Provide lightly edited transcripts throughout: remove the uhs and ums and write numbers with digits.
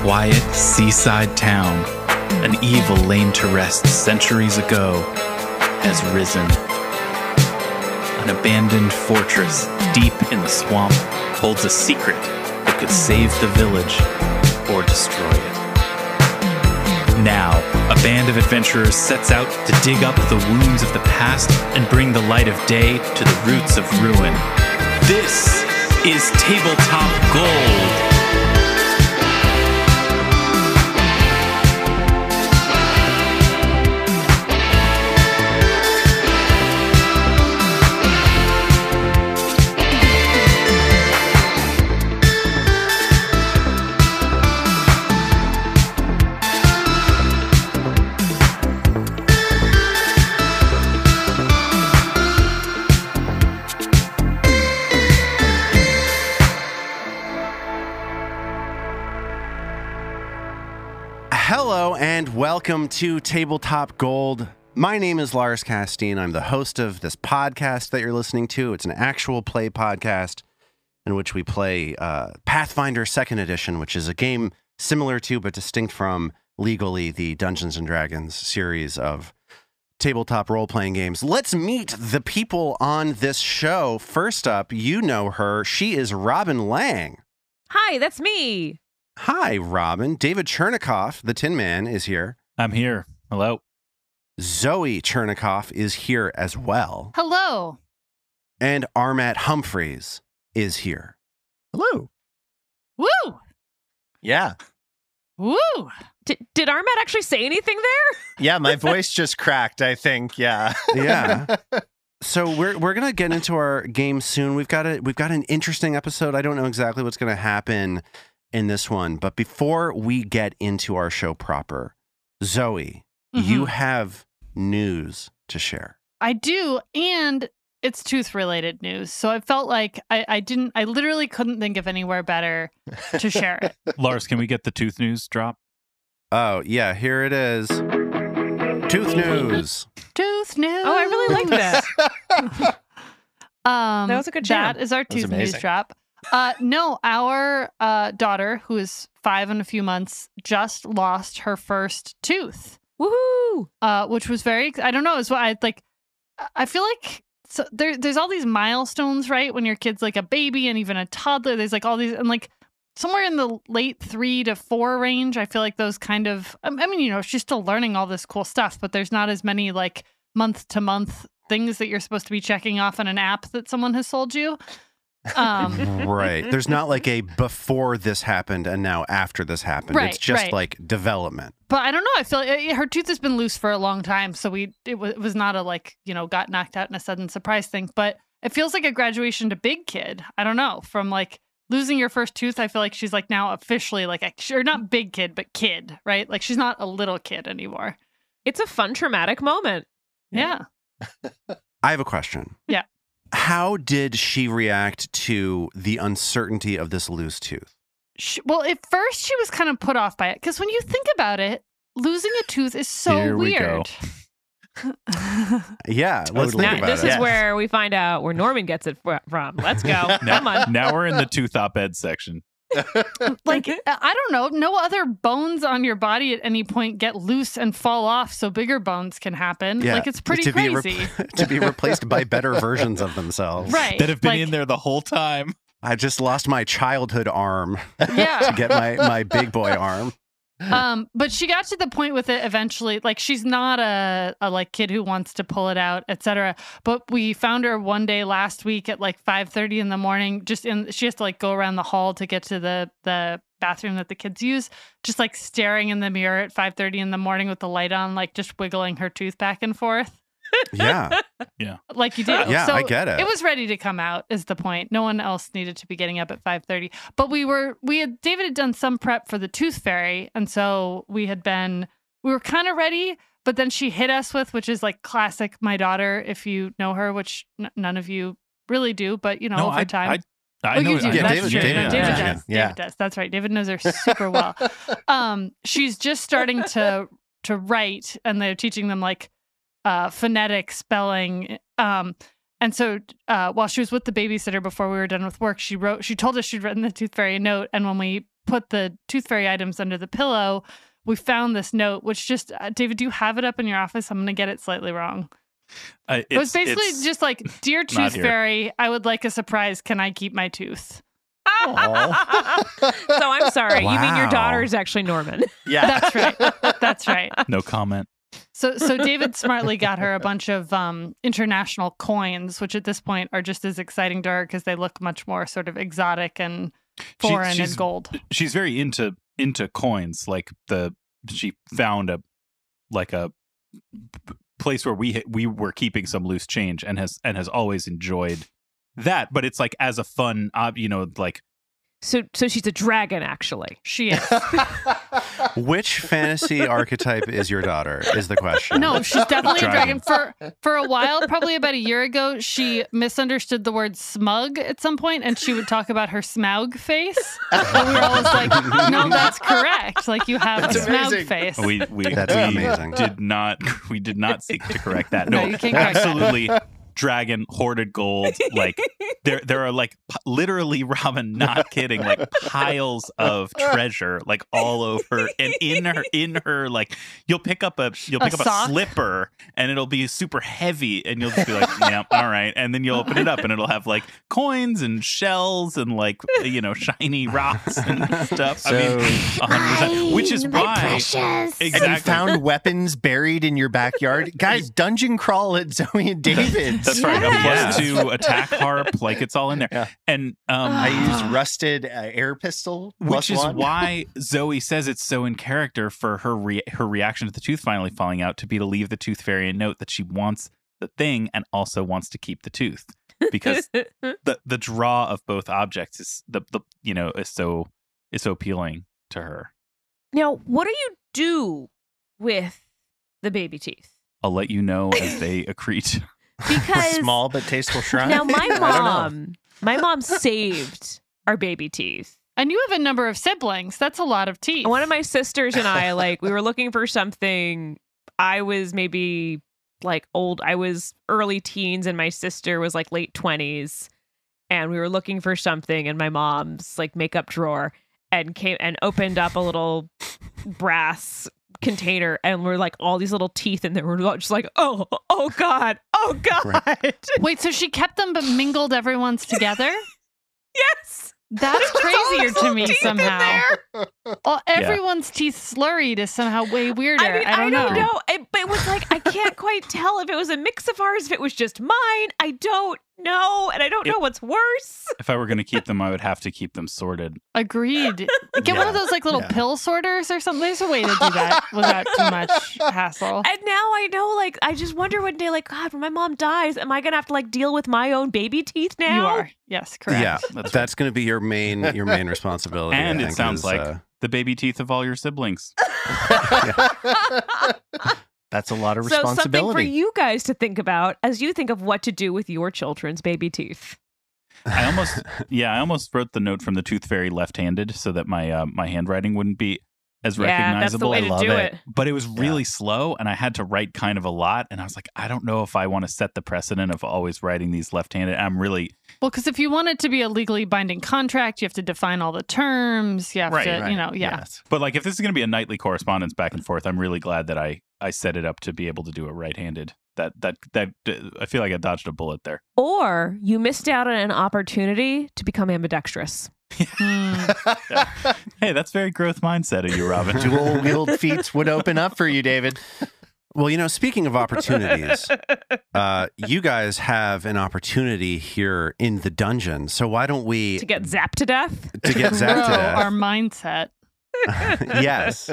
quiet seaside town, an evil laid to rest centuries ago, has risen. An abandoned fortress deep in the swamp holds a secret that could save the village or destroy it. Now, a band of adventurers sets out to dig up the wounds of the past and bring the light of day to the roots of ruin. This is Tabletop Gold. Hello and welcome to Tabletop Gold. My name is Lars Casteen. I'm the host of this podcast that you're listening to. It's an actual play podcast in which we play Pathfinder 2nd Edition, which is a game similar to but distinct from legally the Dungeons & Dragons series of tabletop role-playing games. Let's meet the people on this show. First up, you know her. She is Robin Lange. Hi, that's me. Hi, Robin. David Chernicoff, the Tin Man, is here. I'm here. Hello. Zoe Chernicoff is here as well. Hello. And Armat Humphreys is here. Hello. Woo! Yeah. Woo! Did Armat actually say anything there? Yeah, my voice just cracked, I think. Yeah. Yeah. So we're gonna get into our game soon. We've got an interesting episode. I don't know exactly what's gonna happen in this one, but before we get into our show proper, Zoe, you have news to share. I do, and it's tooth-related news. So I felt like I literally couldn't think of anywhere better to share it. Lars, can we get the tooth news drop? Oh, yeah, here it is. Tooth news. Tooth news. Oh, I really liked that. That was a good jam. That is our That was tooth news amazing. drop. No, our daughter, who is 5 and a few months, just lost her first tooth. Woohoo! Which was very, I don't know, is what I feel like there's all these milestones, right? When your kid's like a baby and even a toddler, there's like all these, and like somewhere in the late 3 to 4 range, I feel like those kind of, I mean, you know, she's still learning all this cool stuff, but there's not as many like month to month things that you're supposed to be checking off on an app that someone has sold you. Right. There's not like a before this happened and now after this happened. Right, it's just right. like development. But I don't know. I feel like her tooth has been loose for a long time, so it was not a like, you know, got knocked out in a sudden surprise thing. But it feels like a graduation to big kid. I don't know, from like losing your first tooth. I feel like she's like now officially like or not big kid, but kid, right? Like she's not a little kid anymore. It's a fun, traumatic moment. Yeah. I have a question. Yeah. How did she react to the uncertainty of this loose tooth? Well, at first she was kind of put off by it because when you think about it, losing a tooth is so Here we go. weird. Yeah, let's Totally. think Now, about this it. is where we find out where Norman gets it from. Let's go. Come on. Now we're in the tooth op-ed section. Like, I don't know, no other bones on your body at any point get loose and fall off so bigger bones can happen. Yeah, Like, it's pretty to be crazy. to be replaced by better versions of themselves. Right. That have been like, in there the whole time. I just lost my childhood arm Yeah. to get my big boy arm. But she got to the point with it eventually. Like, she's not a like kid who wants to pull it out, etc. But we found her one day last week at like 5:30 in the morning. She has to like go around the hall to get to the bathroom that the kids use. Just like staring in the mirror at 5:30 in the morning with the light on, like just wiggling her tooth back and forth. Yeah. Like you did. Yeah, So I get it. It was ready to come out is the point. No one else needed to be getting up at 5:30. But David had done some prep for the tooth fairy. And so we were kind of ready, but then she hit us with, which is like classic my daughter, if you know her, which none of you really do, but you know, over time. I you do. Yeah, That's David- true. David No, does. David Yeah. does. Yeah. David does. That's right. David knows her super well. She's just starting to write, and they're teaching them like phonetic spelling. And so while she was with the babysitter before we were done with work, she told us she'd written the Tooth Fairy a note. And when we put the tooth fairy items under the pillow, we found this note, which just, David, do you have it up in your office? I'm going to get it slightly wrong. It was basically just like, Dear Tooth Fairy, I would like a surprise. Can I keep my tooth? So I'm sorry. Wow. You mean your daughter is actually Norman? Yeah. That's right. That's right. No comment. So David smartly got her a bunch of international coins, which at this point are just as exciting to her because they look much more sort of exotic and foreign and gold. She's very into coins. Like she found a place where we were keeping some loose change and has always enjoyed that. But it's like as a fun, like. So she's a dragon, actually. She is. Which fantasy archetype is your daughter, is the question. No, she's definitely a dragon. For a while, probably about a year ago, she misunderstood the word smug at some point, and she would talk about her Smaug face. And we were always like, no, that's correct. Like, you have a Smaug face. That's amazing. We did not seek to correct that. No, you can't correct absolutely. Dragon, hoarded gold, like there are like literally, Robin, not kidding, like piles of treasure like all over, and in her like you'll pick up a slipper and it'll be super heavy and you'll just be like, yeah, all right, and then you'll open it up and it'll have like coins and shells and like shiny rocks and stuff. So, I mean, 100%, which is why exactly. And you found weapons buried in your backyard, guys. Dungeon crawl at Zoe and David. That's right. A +2 attack harp, like it's all in there. Yeah. And I used rusted air pistol, which is +1. why Zoe says it's so in character for her reaction to the tooth finally falling out to be to leave the tooth fairy a note that she wants the thing and also wants to keep the tooth, because the draw of both objects is is so appealing to her. Now, what do you do with the baby teeth? I'll let you know as they accrete. Because small but tasteful shrine. Now, my mom saved our baby teeth. And you have a number of siblings. That's a lot of teeth. One of my sisters and I, we were looking for something. I was maybe old. I was early teens and my sister was late 20s. And we were looking for something in my mom's makeup drawer and came and opened up a little brass container, and we're all these little teeth in there. We're just oh god, Right. Wait, so she kept them but mingled everyone's together? Yes. That's crazier to me teeth somehow. Well, everyone's teeth slurried is somehow way weirder. I don't know. But it was I can't quite tell if it was a mix of ours, if it was just mine. I don't know. And I don't know what's worse. If I were going to keep them, I would have to keep them sorted. Agreed. Get one of those little pill sorters or something. There's a way to do that without too much hassle. And now I know, I just wonder one day, God, when my mom dies, am I going to have to deal with my own baby teeth now? You are. Yes, correct. Yeah, that's going to be your main responsibility. And it sounds like the baby teeth of all your siblings. That's a lot of responsibility. So something for you guys to think about as you think of what to do with your children's baby teeth. I almost wrote the note from the tooth fairy left-handed so that my handwriting wouldn't be as recognizable. That's the way to do it. But it was really slow, and I had to write kind of a lot. And I was like, I don't know if I want to set the precedent of always writing these left-handed. Well, because if you want it to be a legally binding contract, you have to define all the terms. You have to, Yes. But if this is going to be a nightly correspondence back and forth, I'm really glad that I set it up to be able to do it right-handed. That I feel like I dodged a bullet there. Or you missed out on an opportunity to become ambidextrous. Hey, that's very growth mindset of you, Robin. Dual wield feats would open up for you, David. Well, speaking of opportunities, you guys have an opportunity here in the dungeon. So why don't we... To get zapped to death? To get zapped to death. Our mindset. Yes.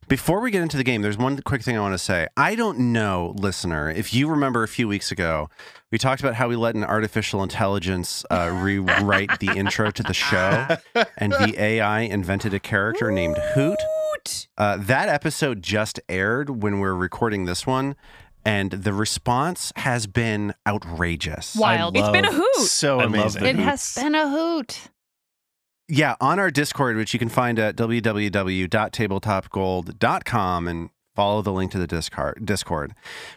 Before we get into the game, there's one quick thing I want to say. I don't know, listener, if you remember a few weeks ago, we talked about how we let an artificial intelligence rewrite the intro to the show, and the AI invented a character named Hoot. That episode just aired when we're recording this one, and the response has been outrageous. Wild. It's been a hoot. So amazing. It has been a hoot. Yeah, on our Discord, which you can find at www.tabletopgold.com and follow the link to the Discord.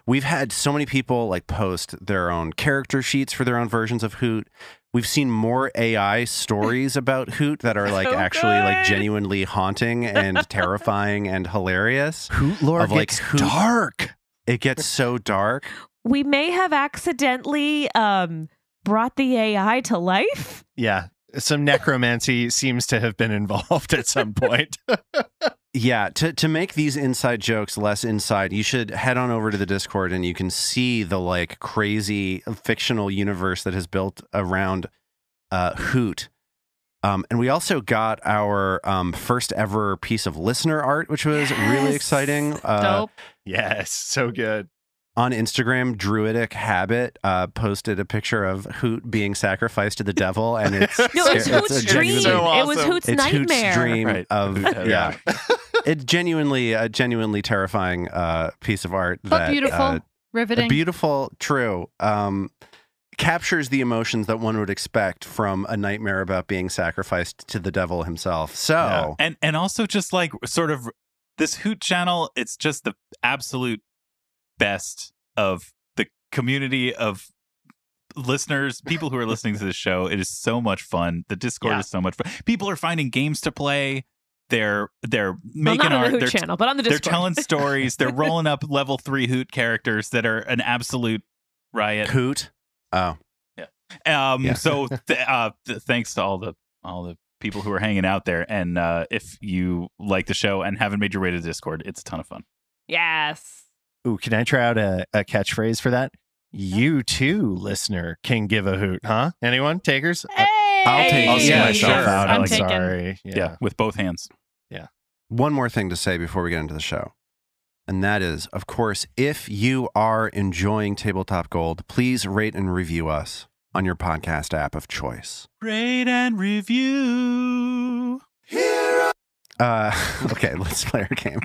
We've had so many people like post their own character sheets for their own versions of Hoot. We've seen more AI stories about Hoot that are like So actually like good. genuinely haunting and terrifying and hilarious. Hoot lore Of, like, gets Hoot- dark. It gets so dark. We may have accidentally brought the AI to life. Yeah. Some necromancy seems to have been involved at some point. Yeah, to make these inside jokes less inside, you should head on over to the Discord and you can see the like crazy fictional universe that has built around Hoot. And we also got our first ever piece of listener art, which was really exciting. Dope. Yes, so good. On Instagram, Druidic Habit posted a picture of Hoot being sacrificed to the devil, and it's No, it's it's Hoot's a dream. genuinely- so It was awesome. Hoot's It's nightmare. Hoot's dream Right. of Yeah. It's genuinely a genuinely terrifying piece of art But that beautiful. Riveting. beautiful, true, captures the emotions that one would expect from a nightmare about being sacrificed to the devil himself. So And also just like sort of this Hoot channel, it's just the absolute best of the community of listeners, people who are listening to this show. It is so much fun. The Discord is so much fun. People are finding games to play. They're making not on art. the Hoot They're channel, but on the they're Discord. telling stories. They're rolling up level 3 Hoot characters that are an absolute riot. Hoot. Oh, Yeah. So thanks to all the people who are hanging out there. And if you like the show and haven't made your way to Discord, it's a ton of fun. Yes. Ooh, can I try out a catchphrase for that? You too, listener, can give a hoot, huh? Anyone? Takers? Hey! I'll take it. I'll see Yeah, myself sure. out. I'm I'm taking. sorry. Yeah, with both hands. one more thing to say before we get into the show. And that is, of course, if you are enjoying Tabletop Gold, please rate and review us on your podcast app of choice. Rate and review. Okay, let's play our game.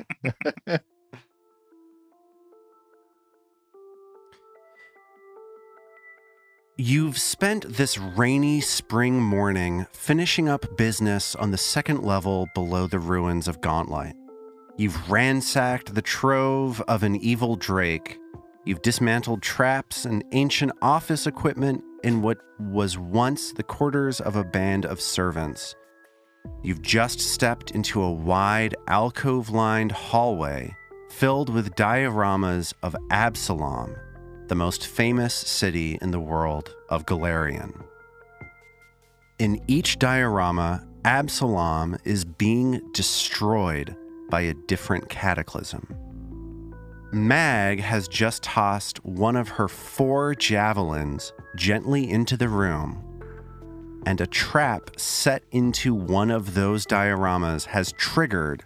You've spent this rainy spring morning finishing up business on the second level below the ruins of Gauntlet. You've ransacked the trove of an evil drake. You've dismantled traps and ancient office equipment in what was once the quarters of a band of servants. You've just stepped into a wide, alcove-lined hallway filled with dioramas of Absalom, the most famous city in the world of Galarian. In each diorama, Absalom is being destroyed by a different cataclysm. Mag has just tossed one of her 4 javelins gently into the room, and a trap set into one of those dioramas has triggered,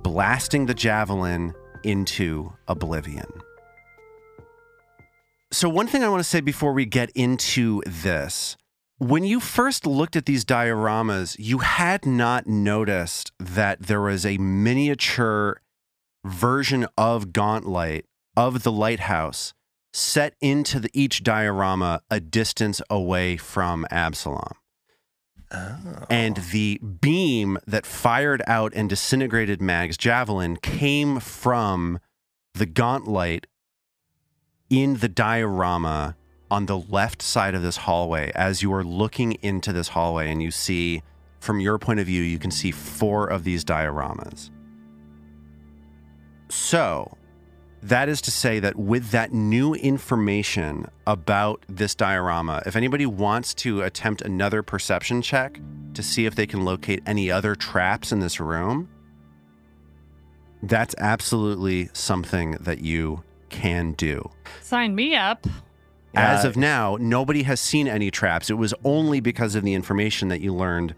blasting the javelin into oblivion. So one thing I want to say before we get into this, when you first looked at these dioramas, you had not noticed that there was a miniature version of Gauntlet, of the lighthouse, set into each diorama a distance away from Absalom. Oh. And the beam that fired out and disintegrated Mag's javelin came from the Gauntlet in the diorama on the left side of this hallway. As you are looking into this hallway and you see, from your point of view, you can see 4 of these dioramas. So, that is to say that with that new information about this diorama, if anybody wants to attempt another perception check to see if they can locate any other traps in this room, that's absolutely something that you can do. Sign me up. As of now, nobody has seen any traps. It was only because of the information that you learned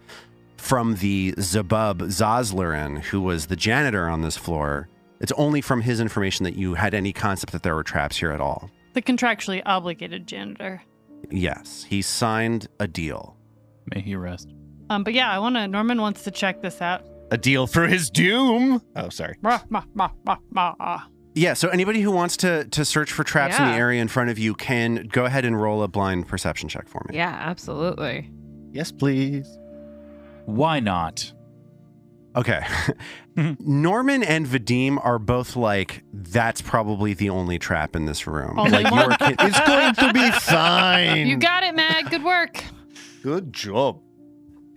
from the Zabub Zazlerin, who was the janitor on this floor. It's only from his information that you had any concept that there were traps here at all. The contractually obligated janitor. Yes, he signed a deal. May he rest. But yeah, Norman wants to check this out. A deal for his doom. Oh, sorry. Yeah, so anybody who wants to search for traps in the Yeah. area in front of you can go ahead and roll a blind perception check for me. Yeah, absolutely. Yes, please. Why not? Okay. Norman and Vadim are both like, that's probably the only trap in this room. Only Like, one? It's going to be fine. You got it, Mag. Good work. Good job.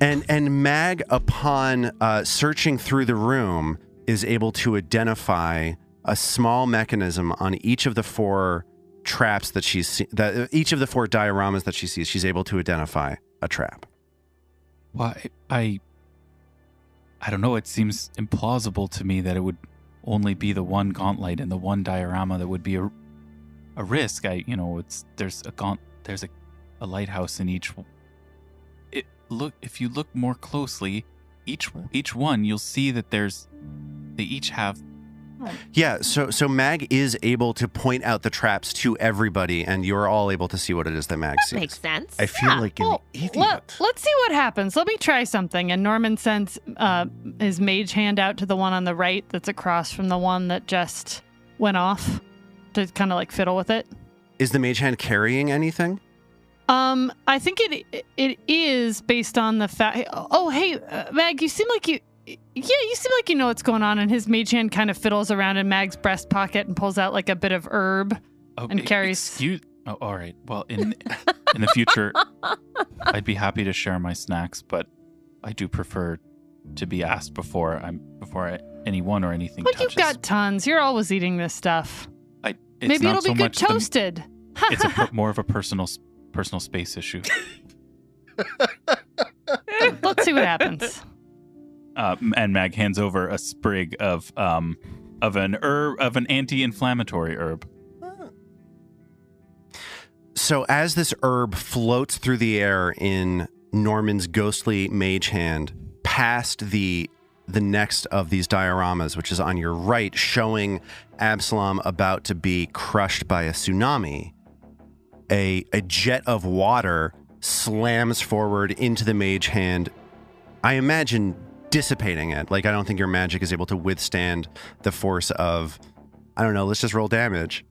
And Mag, upon searching through the room, is able to identify a small mechanism on each of the 4 traps that each of the 4 dioramas that she sees. She's able to identify a trap. Why, I don't know. It seems implausible to me that it would only be the one gauntlet and the one diorama that would be a risk. There's a lighthouse in each. If you look more closely, each one you'll see that they each have. Yeah, so Mag is able to point out the traps to everybody, and you're all able to see what it is that Mag sees. Makes sense. I feel like an idiot. Let's see what happens. Let me try something. And Norman sends his mage hand out to the one on the right that's across from the one that just went off to kind of like fiddle with it. Is the mage hand carrying anything? I think it is based on the fact. Oh, hey, Mag, you seem like you know what's going on. And his mage hand kind of fiddles around in Mag's breast pocket and pulls out like a bit of herb and carries. Oh, all right. Well, in the future, I'd be happy to share my snacks, but I do prefer to be asked before anyone or anything. But touches. you've got tons. You're always eating this stuff. Maybe it'll be good toasted. It's more of a personal space issue. Let's see what happens. And Mag hands over a sprig of an anti-inflammatory herb. So as this herb floats through the air in Norman's ghostly mage hand, past the next of these dioramas, which is on your right, showing Absalom about to be crushed by a tsunami, a jet of water slams forward into the mage hand. I imagine dissipating it. Like, I don't think your magic is able to withstand the force of, I don't know, let's just roll damage.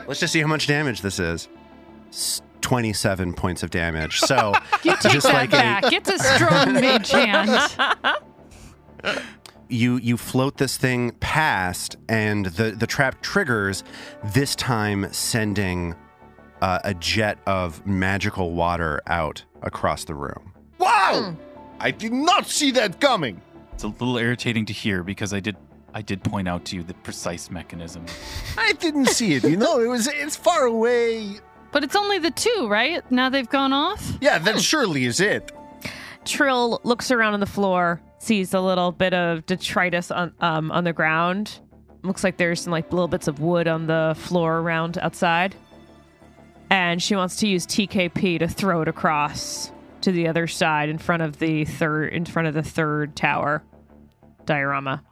Let's just see how much damage this is. 27 points of damage. So You take just that like back. It's a strong mage hand. you float this thing past, and the trap triggers, this time sending a jet of magical water out across the room. Wow! I did not see that coming. It's a little irritating to hear because I did point out to you the precise mechanism. I didn't see it. It's far away. But it's only the 2, right? Now they've gone off? Yeah, that surely is it. Trill looks around on the floor, sees a little bit of detritus on the ground. Looks like there's some like little bits of wood on the floor around outside. And she wants to use TKP to throw it across to the other side in front of the third tower diorama.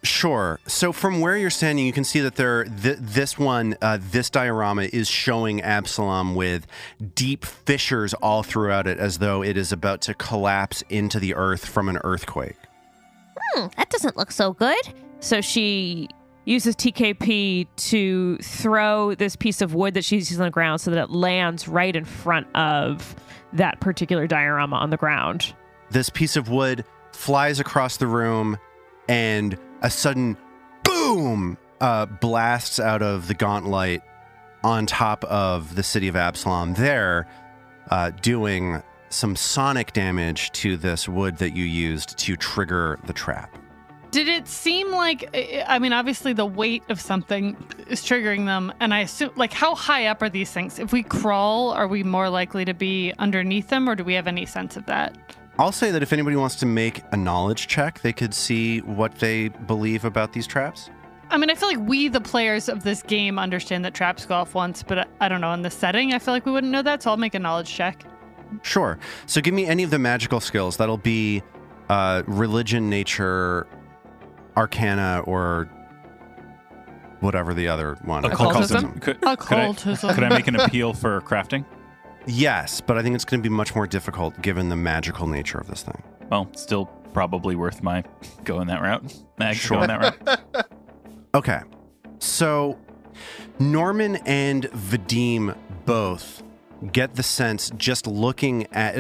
Sure. So from where you're standing, you can see that this diorama is showing Absalom with deep fissures all throughout it, as though it is about to collapse into the earth from an earthquake. That doesn't look so good. So she uses TKP to throw this piece of wood that she's using on the ground so that it lands right in front of that particular diorama on the ground. This piece of wood flies across the room, and a sudden boom blasts out of the gauntlet on top of the city of Absalom there, doing some sonic damage to this wood that you used to trigger the trap. Did it seem like, I mean, obviously the weight of something is triggering them, and I assume, like, how high up are these things? If we crawl, are we more likely to be underneath them, or do we have any sense of that? I'll say that if anybody wants to make a knowledge check, they could see what they believe about these traps. I mean, I feel like we, the players of this game, understand that traps go off once, but I don't know, in the setting, I feel like we wouldn't know that, so I'll make a knowledge check. Sure. So give me any of the magical skills. That'll be religion, nature, arcana, or whatever the other one. Occultism? Could Occultism. I make an appeal for crafting? Yes, but I think it's going to be much more difficult given the magical nature of this thing. Well, still probably worth my going that route. Sure. Going that route. Okay. So Norman and Vadim both get the sense, just looking at,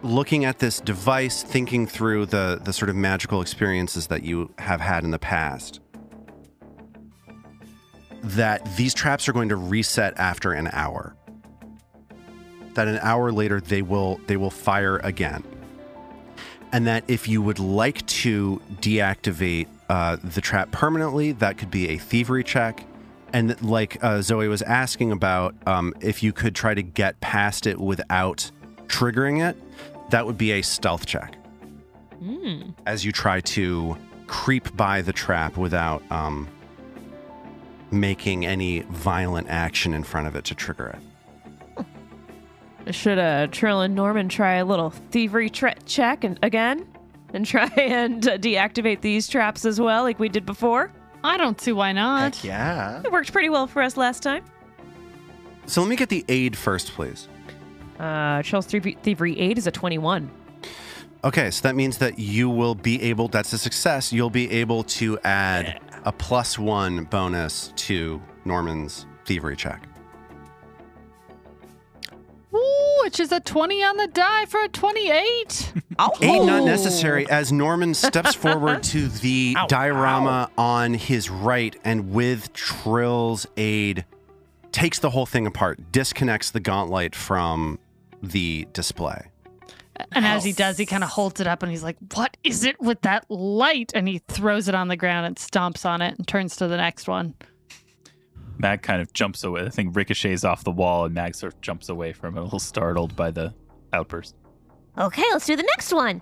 looking at this device, thinking through the sort of magical experiences that you have had in the past, that these traps are going to reset after an hour. That an hour later they will fire again. And that if you would like to deactivate the trap permanently, that could be a thievery check. And like Zoe was asking about, if you could try to get past it without triggering it, that would be a stealth check. As you try to creep by the trap without making any violent action in front of it to trigger it. Should Trill and Norman try a little thievery check again and try and deactivate these traps as well, like we did before? I don't see why not. Heck yeah. It worked pretty well for us last time. So let me get the aid first, please. Trill's thievery aid is a 21. Okay, so that means that you will be able, that's a success, you'll be able to add a +1 bonus to Norman's thievery check. Ooh, which is a 20 on the die for a 28. Aid not necessary, as Norman steps forward to the diorama on his right, and with Trill's aid, takes the whole thing apart, disconnects the gauntlet from the display. And as he does, he kind of holds it up and he's like, what is it with that light? And he throws it on the ground and stomps on it and turns to the next one. Mag kind of jumps away. The thing ricochets off the wall, and Mag sort of jumps away from it, a little startled by the outburst. Okay, let's do the next one.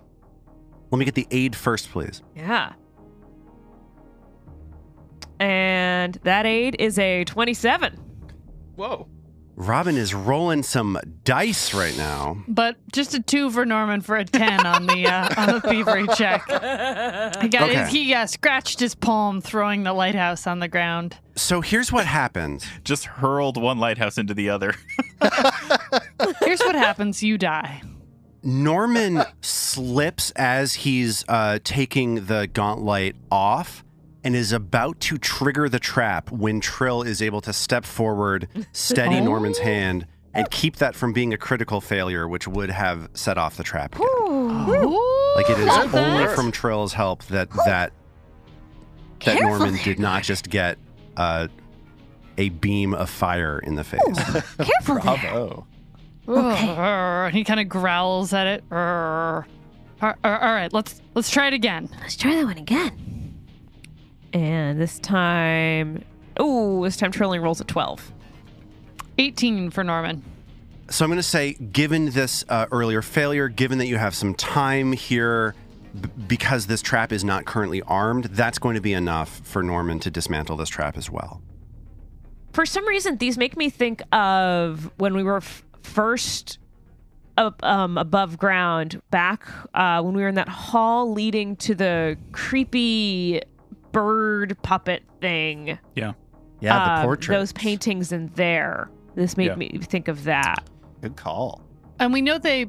Let me get the aid first, please. Yeah. And that aid is a 27. Whoa. Robin is rolling some dice right now. But just a 2 for Norman for a 10 on the thievery check. He scratched his palm throwing the lighthouse on the ground. So here's what happens. Just hurled one lighthouse into the other. Here's what happens. You die. Norman slips as he's taking the gauntlet off and is about to trigger the trap when Trill is able to step forward, steady Norman's hand, and keep that from being a critical failure, which would have set off the trap again. Like it is only from Trill's help that Norman did not just get a beam of fire in the face. Careful there. Bravo. And he kind of growls at it. All right, let's try it again. Let's try that one again. And this time Trilling rolls a 12. 18 for Norman. So I'm going to say, given this earlier failure, given that you have some time here, because this trap is not currently armed, that's going to be enough for Norman to dismantle this trap as well. For some reason, these make me think of when we were first above ground, back when we were in that hall leading to the creepy bird puppet thing. Yeah, the portraits. Those paintings in there. This made me think of that. Good call. And we know they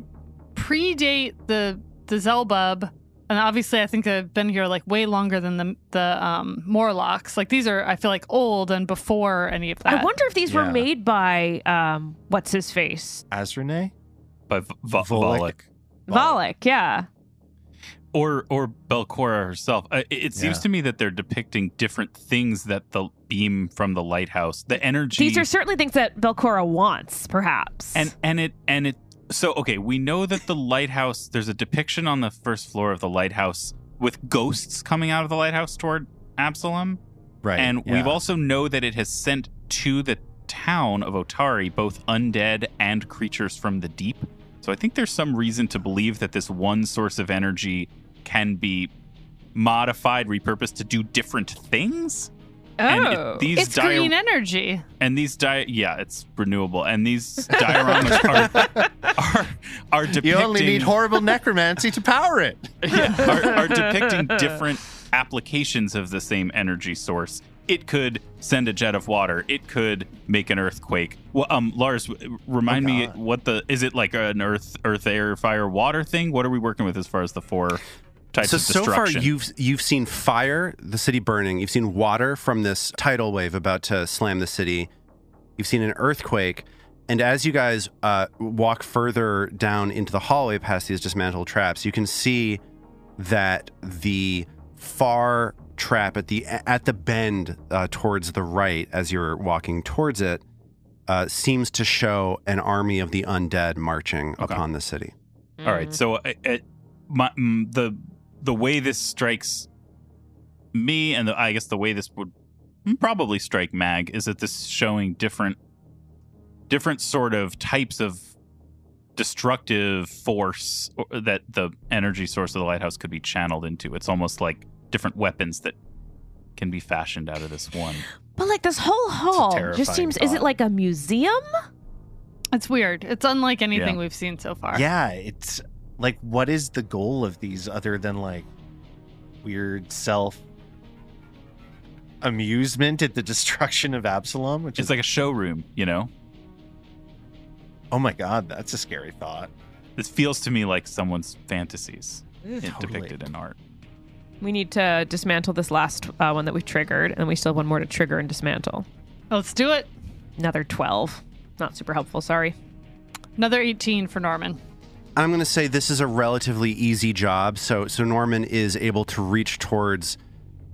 predate the Zelbub, and obviously I think they've been here like way longer than the Morlocks. Like these are, I feel like, old and before any of that. I wonder if these were made by what's his face? Azrene? By Volek. Volek, yeah. Or Belcora herself. It seems to me that they're depicting different things that the beam from the lighthouse, the energy. These are certainly things that Belcora wants, perhaps. And it. So okay, we know that the lighthouse. There's a depiction on the first floor of the lighthouse with ghosts coming out of the lighthouse toward Absalom. Right. And we've also know that it has sent to the town of Otari both undead and creatures from the deep. So I think there's some reason to believe that this one source of energy can be modified, repurposed to do different things. Oh, it's green energy. And these it's renewable. And these dioramas are depicting. You only need horrible necromancy to power it. Are depicting different applications of the same energy source. It could send a jet of water. It could make an earthquake. Well, Lars, remind me is it like an earth, air, fire, water thing? What are we working with as far as the 4 types of destruction? So far you've seen fire, the city burning. You've seen water from this tidal wave about to slam the city. You've seen an earthquake, And as you guys walk further down into the hallway past these dismantled traps, you can see that the far trap at the bend towards the right, as you're walking towards it, seems to show an army of the undead marching upon the city. All right, so the way this strikes me, and I guess the way this would probably strike Mag, is that this is showing different sort of types of destructive force that the energy source of the lighthouse could be channeled into. It's almost like different weapons that can be fashioned out of this one. But like this whole hall just seems, is it like a museum? It's weird. It's unlike anything we've seen so far. Yeah, it's like, what is the goal of these other than like weird self-amusement at the destruction of Absalom? Which It's like a showroom, you know? Oh my God, that's a scary thought. This feels to me like someone's fantasies Totally. depicted in art. We need to dismantle this last one that we triggered, and we still have one more to trigger and dismantle. Let's do it. Another 12. Not super helpful, sorry. Another 18 for Norman. I'm going to say this is a relatively easy job. So Norman is able to reach towards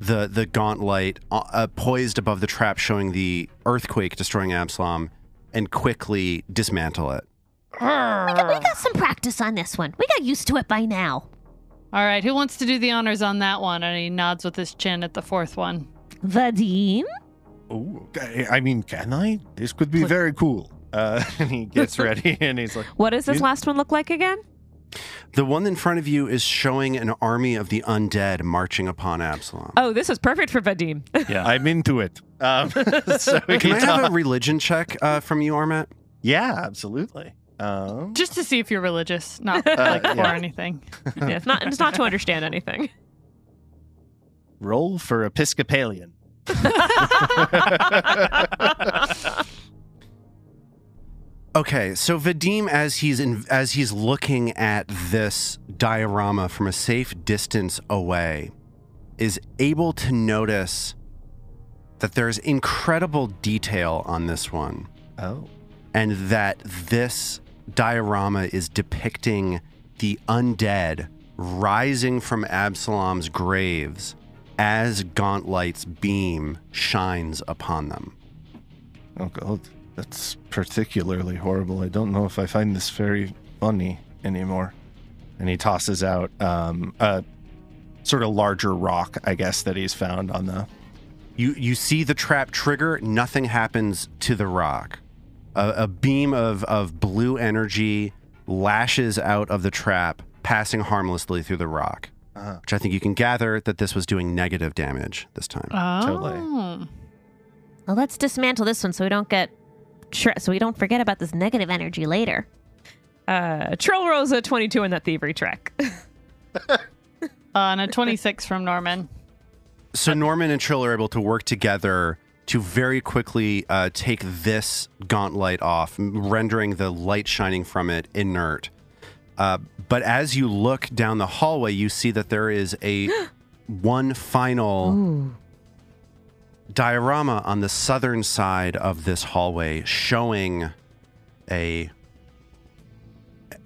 the gauntlet poised above the trap, showing the earthquake destroying Absalom, and quickly dismantle it. We got some practice on this one. We got used to it by now. All right, who wants to do the honors on that one? And he nods with his chin at the fourth one. Vadim? Oh, I mean, can I? This could be very cool. And he gets ready and he's like, What does this last one look like again? The one in front of you is showing an army of the undead marching upon Absalom. Oh, this is perfect for Vadim. Yeah. I'm into it. So we Can I talk. have a religion check from you, Armet? Yeah, absolutely. Just to see if you're religious, not like for anything. Yeah, it's not to understand anything. Roll for Episcopalian. Okay, so Vadim, as he's looking at this diorama from a safe distance away, is able to notice that there's incredible detail on this one. Oh. And that this diorama is depicting the undead rising from Absalom's graves as Gauntlet's beam shines upon them. Oh, God. That's particularly horrible. I don't know if I find this very funny anymore. And he tosses out a sort of larger rock, I guess, that he's found on the... You see the trap trigger, nothing happens to the rock. A beam of blue energy lashes out of the trap, passing harmlessly through the rock. Which I think you can gather that this was doing negative damage this time. Oh. Totally. Well, let's dismantle this one so we don't forget about this negative energy later. Trill rolls a 22 in that thievery track. And a 26 from Norman. So Norman and Trill are able to work together to very quickly take this gauntlet off, rendering the light shining from it inert. But as you look down the hallway, you see that there is one final diorama on the southern side of this hallway showing an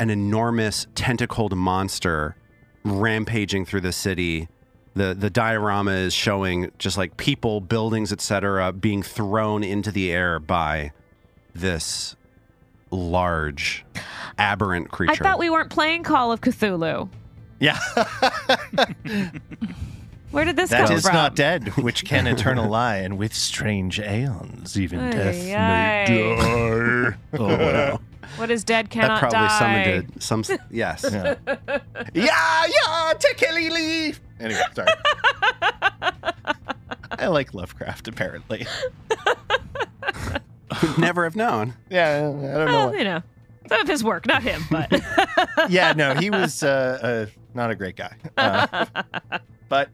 enormous tentacled monster rampaging through the city. The diorama is showing just like people, buildings, etc., being thrown into the air by this large, aberrant creature. I thought we weren't playing Call of Cthulhu. Yeah. Where did this That come is from? not dead, which can eternal lie, and with strange aeons, even Ay, death ay. may die. Oh, wow. What is dead That cannot probably die. summoned yes. Yeah. Yeah, tekelili. Anyway, sorry. I like Lovecraft, apparently. Would never have known. Yeah, I don't know. Well, you know, some of his work, not him, but Yeah, no, he was not a great guy. But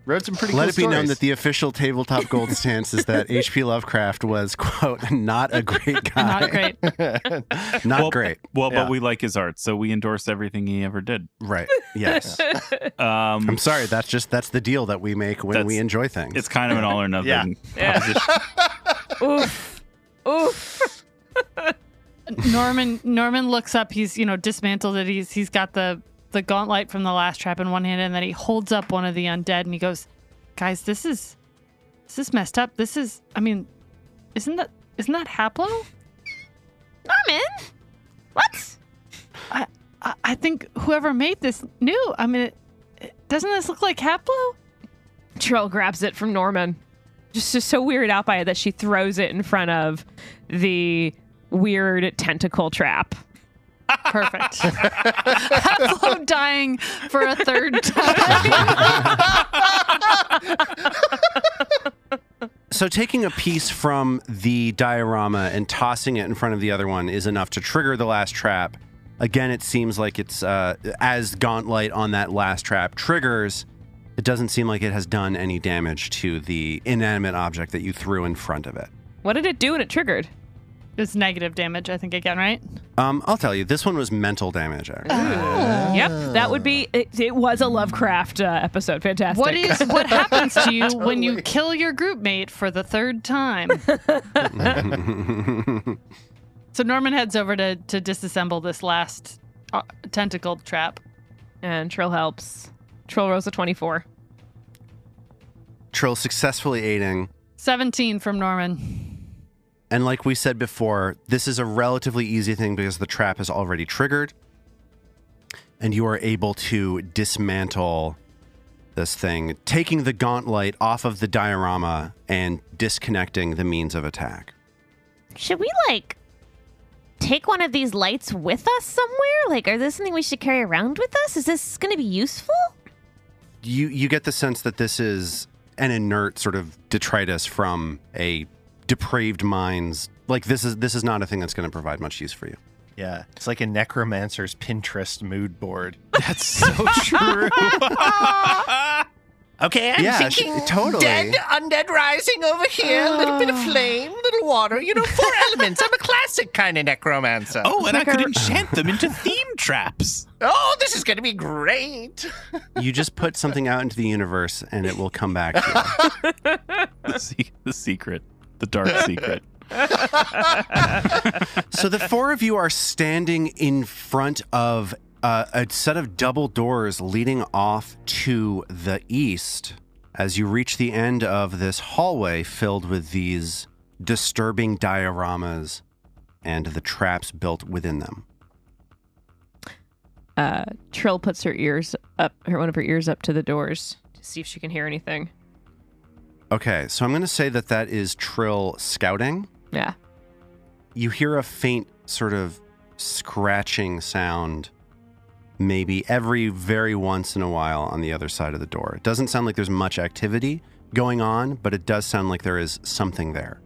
wrote some pretty Let cool it be known stories. that the official Tabletop Gold stance is that H.P. Lovecraft was, quote, not a great guy. Not great. Not great. Well, Yeah. but we like his art, so we endorse everything he ever did. Right. Yes. I'm sorry. That's the deal that we make when we enjoy things. It's kind of an all or nothing Yeah. Yeah. proposition. oof. Norman looks up. He's dismantled it. He's got the gauntlet from the last trap in one hand, and then he holds up one of the undead and he goes, "Guys, this is messed up. Isn't that Haplo?" Norman, what? I think whoever made this knew. Doesn't this look like Haplo? Trill grabs it from Norman. Just so weirded out by it that she throws it in front of the weird tentacle trap. Perfect. Haplo dying for a third time. So taking a piece from the diorama and tossing it in front of the other one is enough to trigger the last trap. Again, it seems like it's as Gauntlet on that last trap triggers, it doesn't seem like it has done any damage to the inanimate object that you threw in front of it. What did it do when it triggered? It's negative damage, I think, again, right? I'll tell you, this one was mental damage, actually. Yep, that would be, it was a Lovecraft episode. Fantastic. What happens to you when you kill your group mate for the third time? So Norman heads over to disassemble this last tentacled trap. And Trill helps. Trill rolls a 24. Trill successfully aiding. 17 from Norman. And like we said before, this is a relatively easy thing because the trap is already triggered. And you are able to dismantle this thing, taking the gauntlet off of the diorama and disconnecting the means of attack. Should we, take one of these lights with us somewhere? Is this something we should carry around with us? Is this going to be useful? You get the sense that this is an inert sort of detritus from a depraved mind's. This is not a thing that's going to provide much use for you. Yeah, it's like a necromancer's Pinterest mood board. That's so true. Okay, I'm thinking totally. Dead, undead rising over here, a little bit of flame, a little water, 4 elements. I'm a classic kind of necromancer. Oh, and I could enchant them into theme traps. Oh, this is going to be great. You just put something out into the universe and it will come back to you. The secret. The dark secret. So the four of you are standing in front of a set of double doors leading off to the east as you reach the end of this hallway filled with these disturbing dioramas and the traps built within them. Trill puts one of her ears up to the doors to see if she can hear anything. Okay, so I'm going to say that is Trill scouting. Yeah. You hear a faint sort of scratching sound maybe every very once in a while on the other side of the door. It doesn't sound like there's much activity going on, but it does sound like there is something there.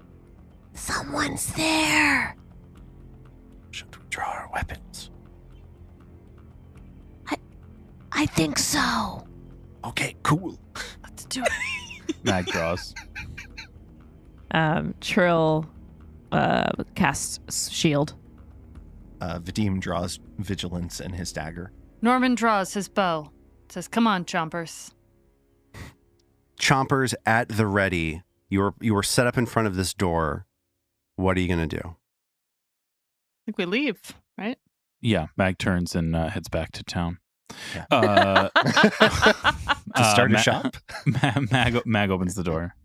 Someone's there. Should we draw our weapons? I think so. Okay, cool. Let's do it. Mag draws. Trill casts shield. Vadim draws vigilance and his dagger. Norman draws his bow. Says, "Come on, chompers." Chompers at the ready. You are set up in front of this door. What are you going to do? I think we leave, right? Yeah, Mag turns and heads back to town. Yeah. To start a shop? Mag opens the door.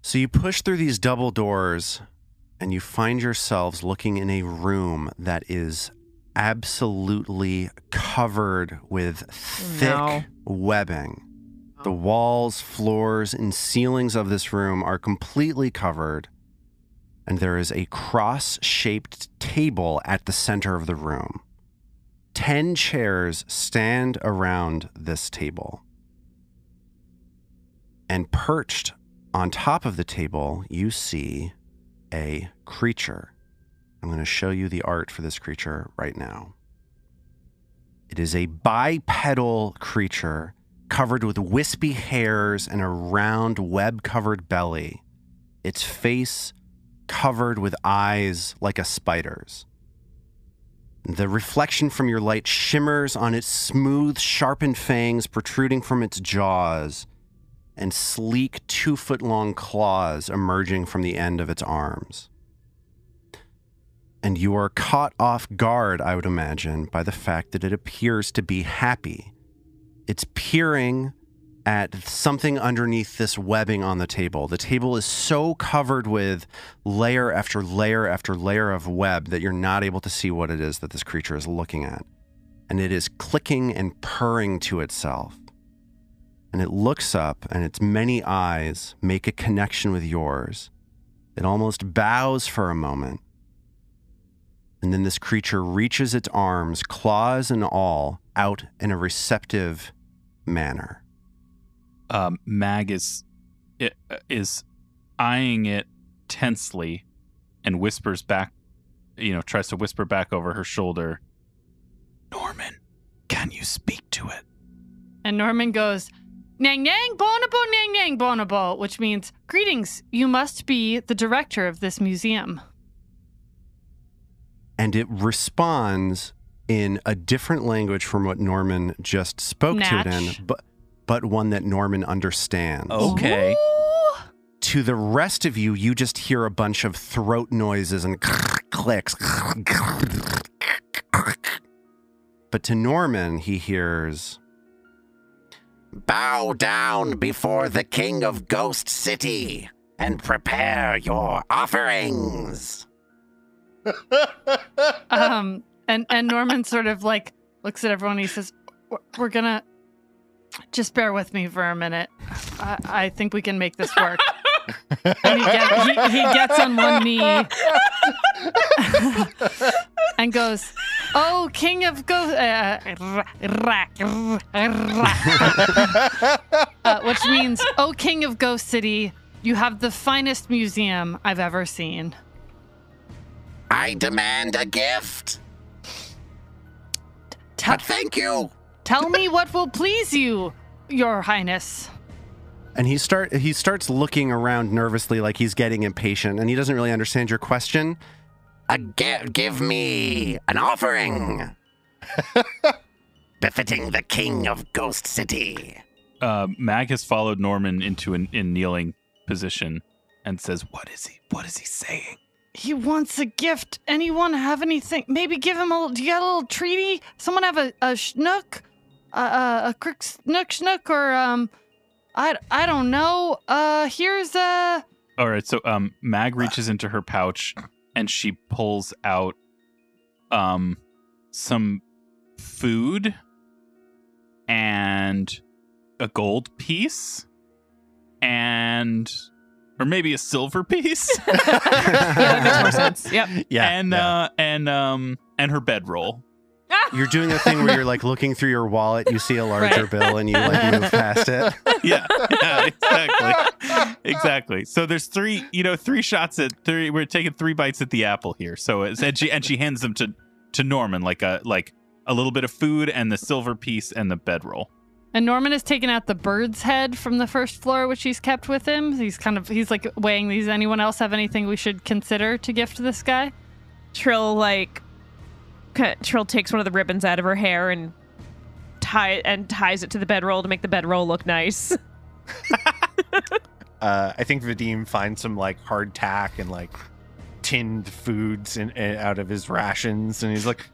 So you push through these double doors and you find yourselves looking in a room that is absolutely covered with thick webbing. The walls, floors, and ceilings of this room are completely covered, and there is a cross-shaped table at the center of the room. 10 chairs stand around this table. And perched on top of the table, you see a creature. I'm going to show you the art for this creature right now. It is a bipedal creature covered with wispy hairs and a round web-covered belly. Its face covered with eyes like a spider's. The reflection from your light shimmers on its smooth, sharpened fangs protruding from its jaws and sleek 2-foot-long claws emerging from the end of its arms. And you are caught off guard, I would imagine, by the fact that it appears to be happy. It's peering at something underneath this webbing on the table. The table is so covered with layer after layer after layer of web that you're not able to see what it is that this creature is looking at. And it is clicking and purring to itself. And it looks up, and its many eyes make a connection with yours. It almost bows for a moment. And then this creature reaches its arms, claws and all, out in a receptive manner. Mag is eyeing it tensely and whispers back, tries to whisper back over her shoulder, "Norman, can you speak to it?" And Norman goes, "Nang nang bonobo, nang nang bonobo," which means, "Greetings, you must be the director of this museum." And it responds in a different language from what Norman just spoke to it in, but one that Norman understands. Okay. Ooh. To the rest of you, you just hear a bunch of throat noises and clicks. But to Norman, he hears, Bow down before the king of Ghost City and prepare your offerings. And Norman sort of like looks at everyone and he says, "We're gonna just bear with me for a minute. I think we can make this work." And he gets on one knee and goes, "Oh, King of Ghost," which means, "Oh, King of Ghost City, you have the finest museum I've ever seen. I demand a gift. But thank you. Tell me what will please you, Your Highness." and he starts looking around nervously like he's getting impatient, and he doesn't really understand your question. Give me an offering befitting the king of Ghost City. Mag has followed Norman into a kneeling position and says, What is he saying? He wants a gift. Anyone have anything? Maybe give him do you got a little treaty? Someone have a schnook? A quick schnook or, I don't know. Here's a... All right, so Mag reaches into her pouch and she pulls out some food and a gold piece or maybe a silver piece. Yeah, that makes more sense. Yep. Yeah. And her bedroll. You're doing a thing where you're like looking through your wallet, you see a larger bill, and you like move past it. Yeah, exactly. So there's three shots at three. We're taking 3 bites at the apple here. So and she hands them to Norman like a little bit of food and the silver piece and the bedroll. And Norman has taken out the bird's head from the first floor, which he's kept with him. He's like weighing these. Anyone else have anything we should consider to gift this guy? Trill takes one of the ribbons out of her hair and ties it to the bedroll to make the bedroll look nice. I think Vadim finds some like hardtack and like tinned foods out of his rations, and he's like,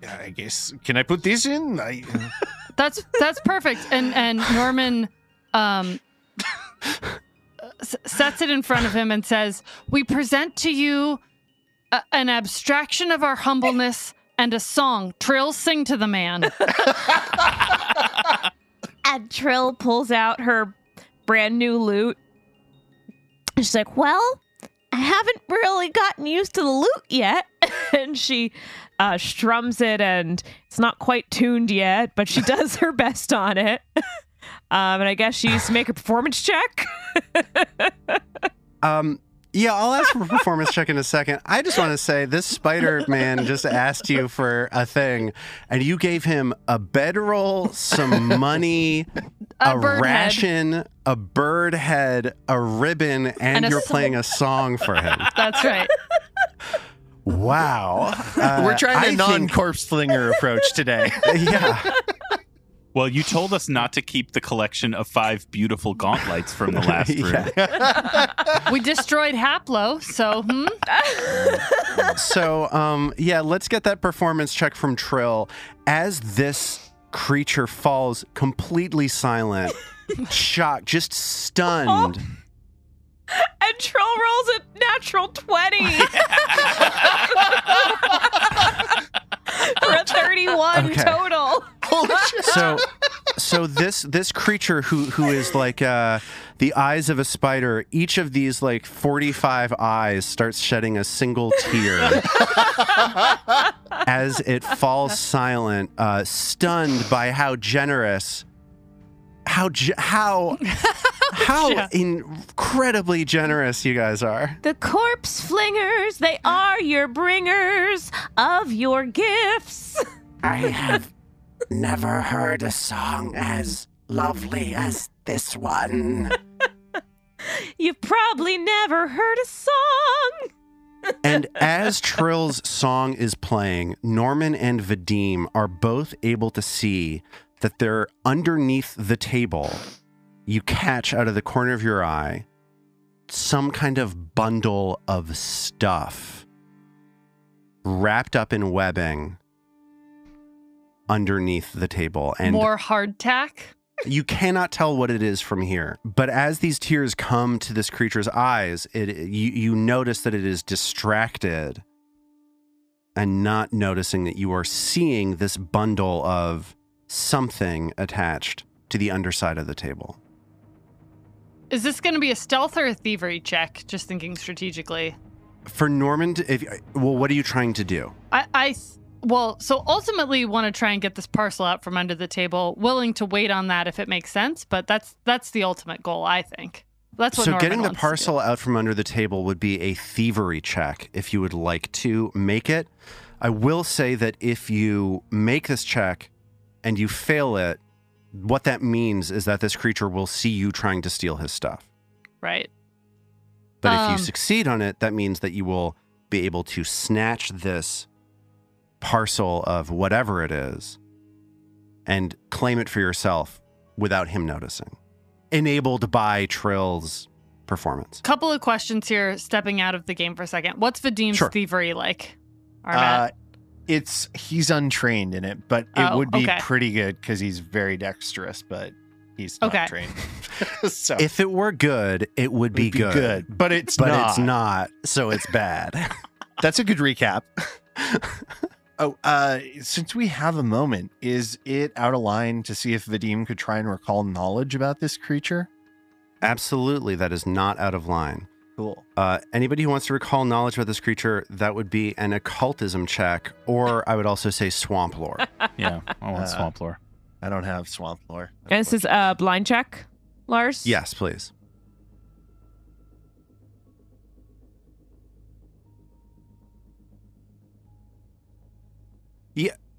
I guess, can I put this in? That's perfect. And Norman sets it in front of him and says, "We present to you an abstraction of our humbleness and a song. Trill, sing to the man." And Trill pulls out her brand new lute. She's like, well, I haven't really gotten used to the lute yet. And she strums it, and it's not quite tuned yet, but she does her best on it. And I guess she needs to make a performance check. Yeah, I'll ask for a performance check in a second. I just want to say this Spider-Man just asked you for a thing, and you gave him a bedroll, some money, a ration, head, a bird head, a ribbon, and you're playing a song for him. That's right. Wow. We're trying a non-corpse flinger approach today. Yeah. Well, you told us not to keep the collection of 5 beautiful gauntlets from the last room. We destroyed Haplo, so So, let's get that performance check from Trill. As this creature falls completely silent, shocked, just stunned. And Trill rolls a natural 20. For a 31 total. So this creature who is like the eyes of a spider, each of these like 45 eyes starts shedding a single tear as it falls silent, stunned by how generous, how incredibly generous you guys are. The corpse flingers, they are your bringers of your gifts. I have never heard a song as lovely as this one. You've probably never heard a song. And as Trill's song is playing, Norman and Vadim are both able to see that they're underneath the table. You catch out of the corner of your eye some kind of bundle of stuff wrapped up in webbing underneath the table. And more hardtack. You cannot tell what it is from here. But as these tears come to this creature's eyes, you notice that it is distracted and not noticing that you are seeing this bundle of something attached to the underside of the table. Is this going to be a stealth or a thievery check? Just thinking strategically. For Norman, what are you trying to do? So ultimately want to try and get this parcel out from under the table, willing to wait on that if it makes sense, but that's the ultimate goal, I think. That's what Norman getting the wants parcel to do. out from under the table would be a thievery check if you would like to make it. I will say that if you make this check and you fail it, what that means is that this creature will see you trying to steal his stuff. Right. But if you succeed on it, that means that you will be able to snatch this parcel of whatever it is and claim it for yourself without him noticing. Enabled by Trill's performance. Couple of questions here, stepping out of the game for a second. What's Vadim's thievery like? Armat? He's untrained in it, but it would be okay. pretty good because he's very dexterous, but he's not trained. So if it were good, it would be good. But it's not, so it's bad. That's a good recap. Since we have a moment, is it out of line to see if Vadim could try and recall knowledge about this creature? Absolutely, that is not out of line. Cool. Anybody who wants to recall knowledge about this creature, that would be an occultism check, or I would also say swamp lore. Yeah, I want swamp lore. I don't have swamp lore. And this is a blind check, Lars? Yes, please.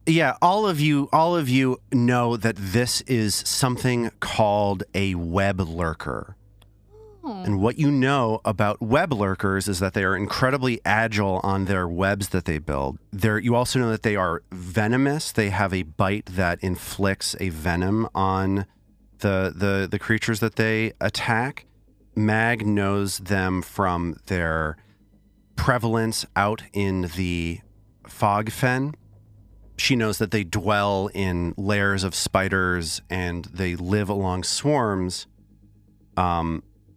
Yeah, all of you know that this is something called a web lurker. And what you know about web lurkers is that they are incredibly agile on their webs that they build. You also know that they are venomous. They have a bite that inflicts a venom on the creatures that they attack. Mag knows them from their prevalence out in the fog fen. She knows that they dwell in lairs of spiders and they live along swarms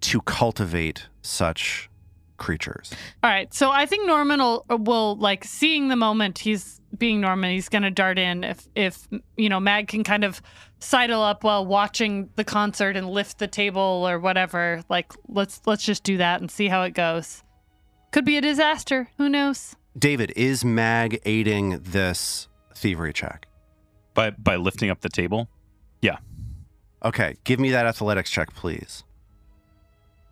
to cultivate such creatures. All right. So I think Norman will like seeing the moment he's being Norman, he's going to dart in if Mag can kind of sidle up while watching the concert and lift the table or whatever. Like, let's just do that and see how it goes. Could be a disaster. Who knows? David, is Mag aiding this thievery check? By lifting up the table? Yeah. Okay. Give me that athletics check, please.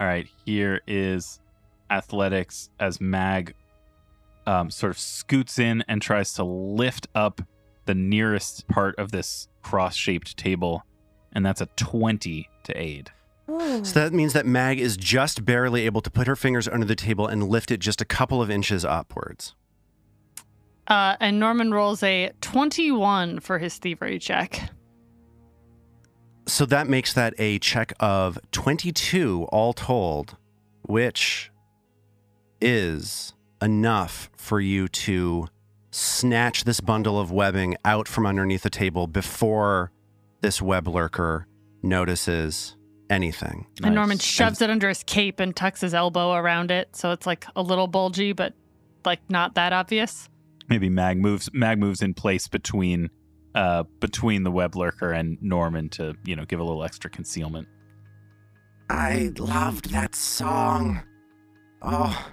All right, here is athletics as Mag sort of scoots in and tries to lift up the nearest part of this cross-shaped table, and that's a 20 to aid. So that means that Mag is just barely able to put her fingers under the table and lift it just a couple of inches upwards. And Norman rolls a 21 for his thievery check. So that makes that a check of 22 all told, which is enough for you to snatch this bundle of webbing out from underneath the table before this web lurker notices anything. And Norman shoves it under his cape and tucks his elbow around it, so it's like a little bulgy, but like not that obvious. Maybe Mag moves in place between the web lurker and Norman to, give a little extra concealment. I loved that song. Oh,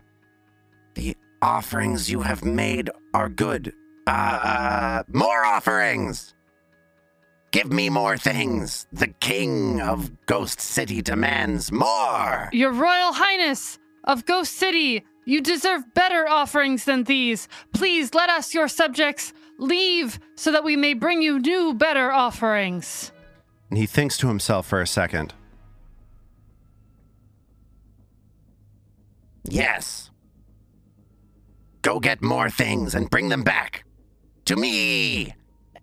the offerings you have made are good. More offerings! Give me more things. The king of Ghost City demands more. Your Royal Highness of Ghost City, you deserve better offerings than these. Please let us, your subjects, leave so that we may bring you new, better offerings. And he thinks to himself for a second. Yes. Go get more things and bring them back. To me.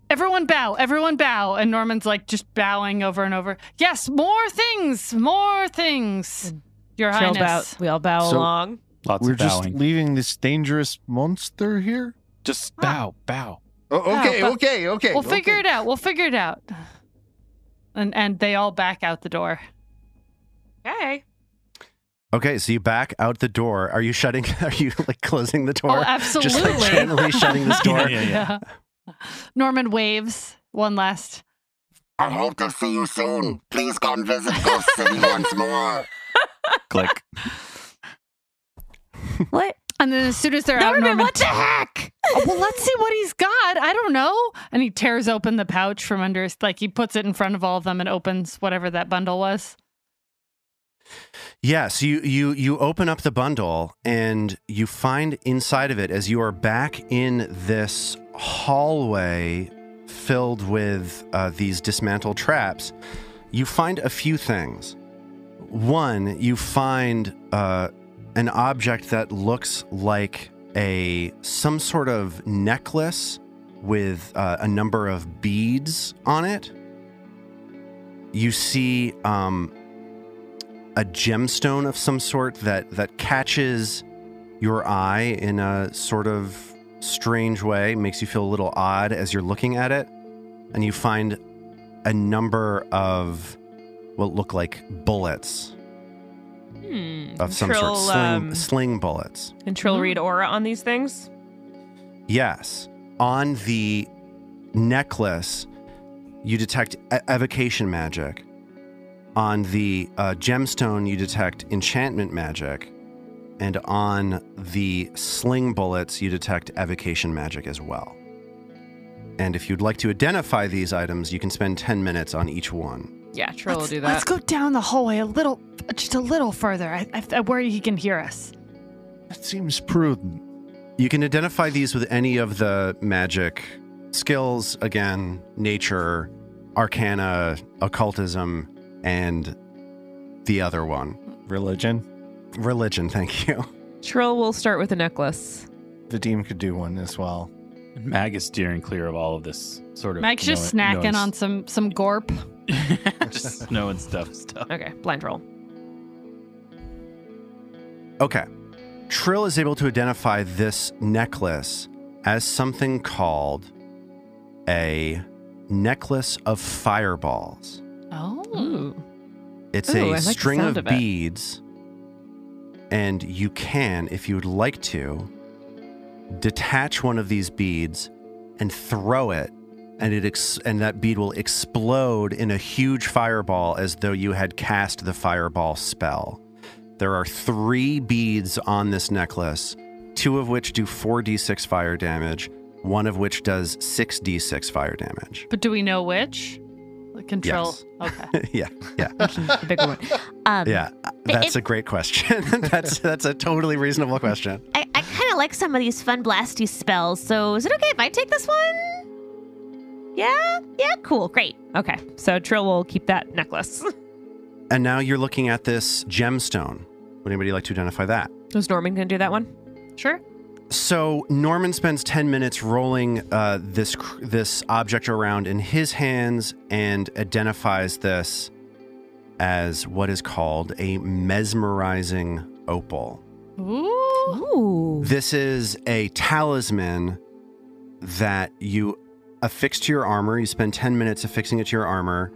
Everyone bow, and Norman's like just bowing over and over. Yes, more things, Your Highness. We all bow So- along. Lots We're of just bowing. leaving this dangerous monster here? Just bow. Oh, okay, but- okay. We'll figure it out. And they all back out the door. Okay. Okay, so you back out the door. Are you like closing the door? Oh, absolutely. Just like gently shutting this door? Yeah. Norman waves one last. I hope to see you soon. Please come visit Ghost City once more. Click. What? And then as soon as they're out, Norman, Norman. what the heck? Oh, well, let's see what he's got. I don't know. And he tears open the pouch from under his, like he puts it in front of all of them and opens whatever that bundle was. Yes, you open up the bundle and you find inside of it, as you are back in this hallway filled with these dismantled traps, you find a few things. One, you find an object that looks like some sort of necklace with a number of beads on it. You see a gemstone of some sort that catches your eye in a sort of strange way, makes you feel a little odd as you're looking at it, and you find a number of what look like bullets of some sort, sling bullets. And Trill read aura on these things? Yes. On the necklace, you detect evocation magic. On the gemstone, you detect enchantment magic. And on the sling bullets, you detect evocation magic as well. And if you'd like to identify these items, you can spend 10 minutes on each one. Yeah, Trill will do that. Let's go down the hallway just a little further. I worry he can hear us. That seems prudent. You can identify these with any of the magic skills, again, nature, arcana, occultism, and the other one. Religion. Religion, thank you. Trill will start with the necklace. Vadim could do one as well. Mag is steering clear of all of this sort of. Mag's just snacking on some gorp. just knowing stuff. Okay, blind roll. Okay. Trill is able to identify this necklace as something called a necklace of fireballs. Oh. Ooh. It's Ooh, I a like the string sound of of it. beads, and you can, if you would like to, detach one of these beads and throw it, and and that bead will explode in a huge fireball as though you had cast the fireball spell. There are 3 beads on this necklace, 2 of which do 4d6 fire damage, 1 of which does 6d6 fire damage. But do we know which? Control. Yes. Okay. Yeah. The bigger one. Yeah, that's a great question. That's a totally reasonable question. I kind of like some of these fun blasty spells, so is it okay if I take this one? Yeah? Yeah, cool, great. Okay, so Trill will keep that necklace. And now you're looking at this gemstone. Would anybody like to identify that? Is Norman going to do that one? Sure. So Norman spends 10 minutes rolling this object around in his hands and identifies this as what is called a mesmerizing opal. Ooh. This is a talisman that you affix to your armor. You spend 10 minutes affixing it to your armor.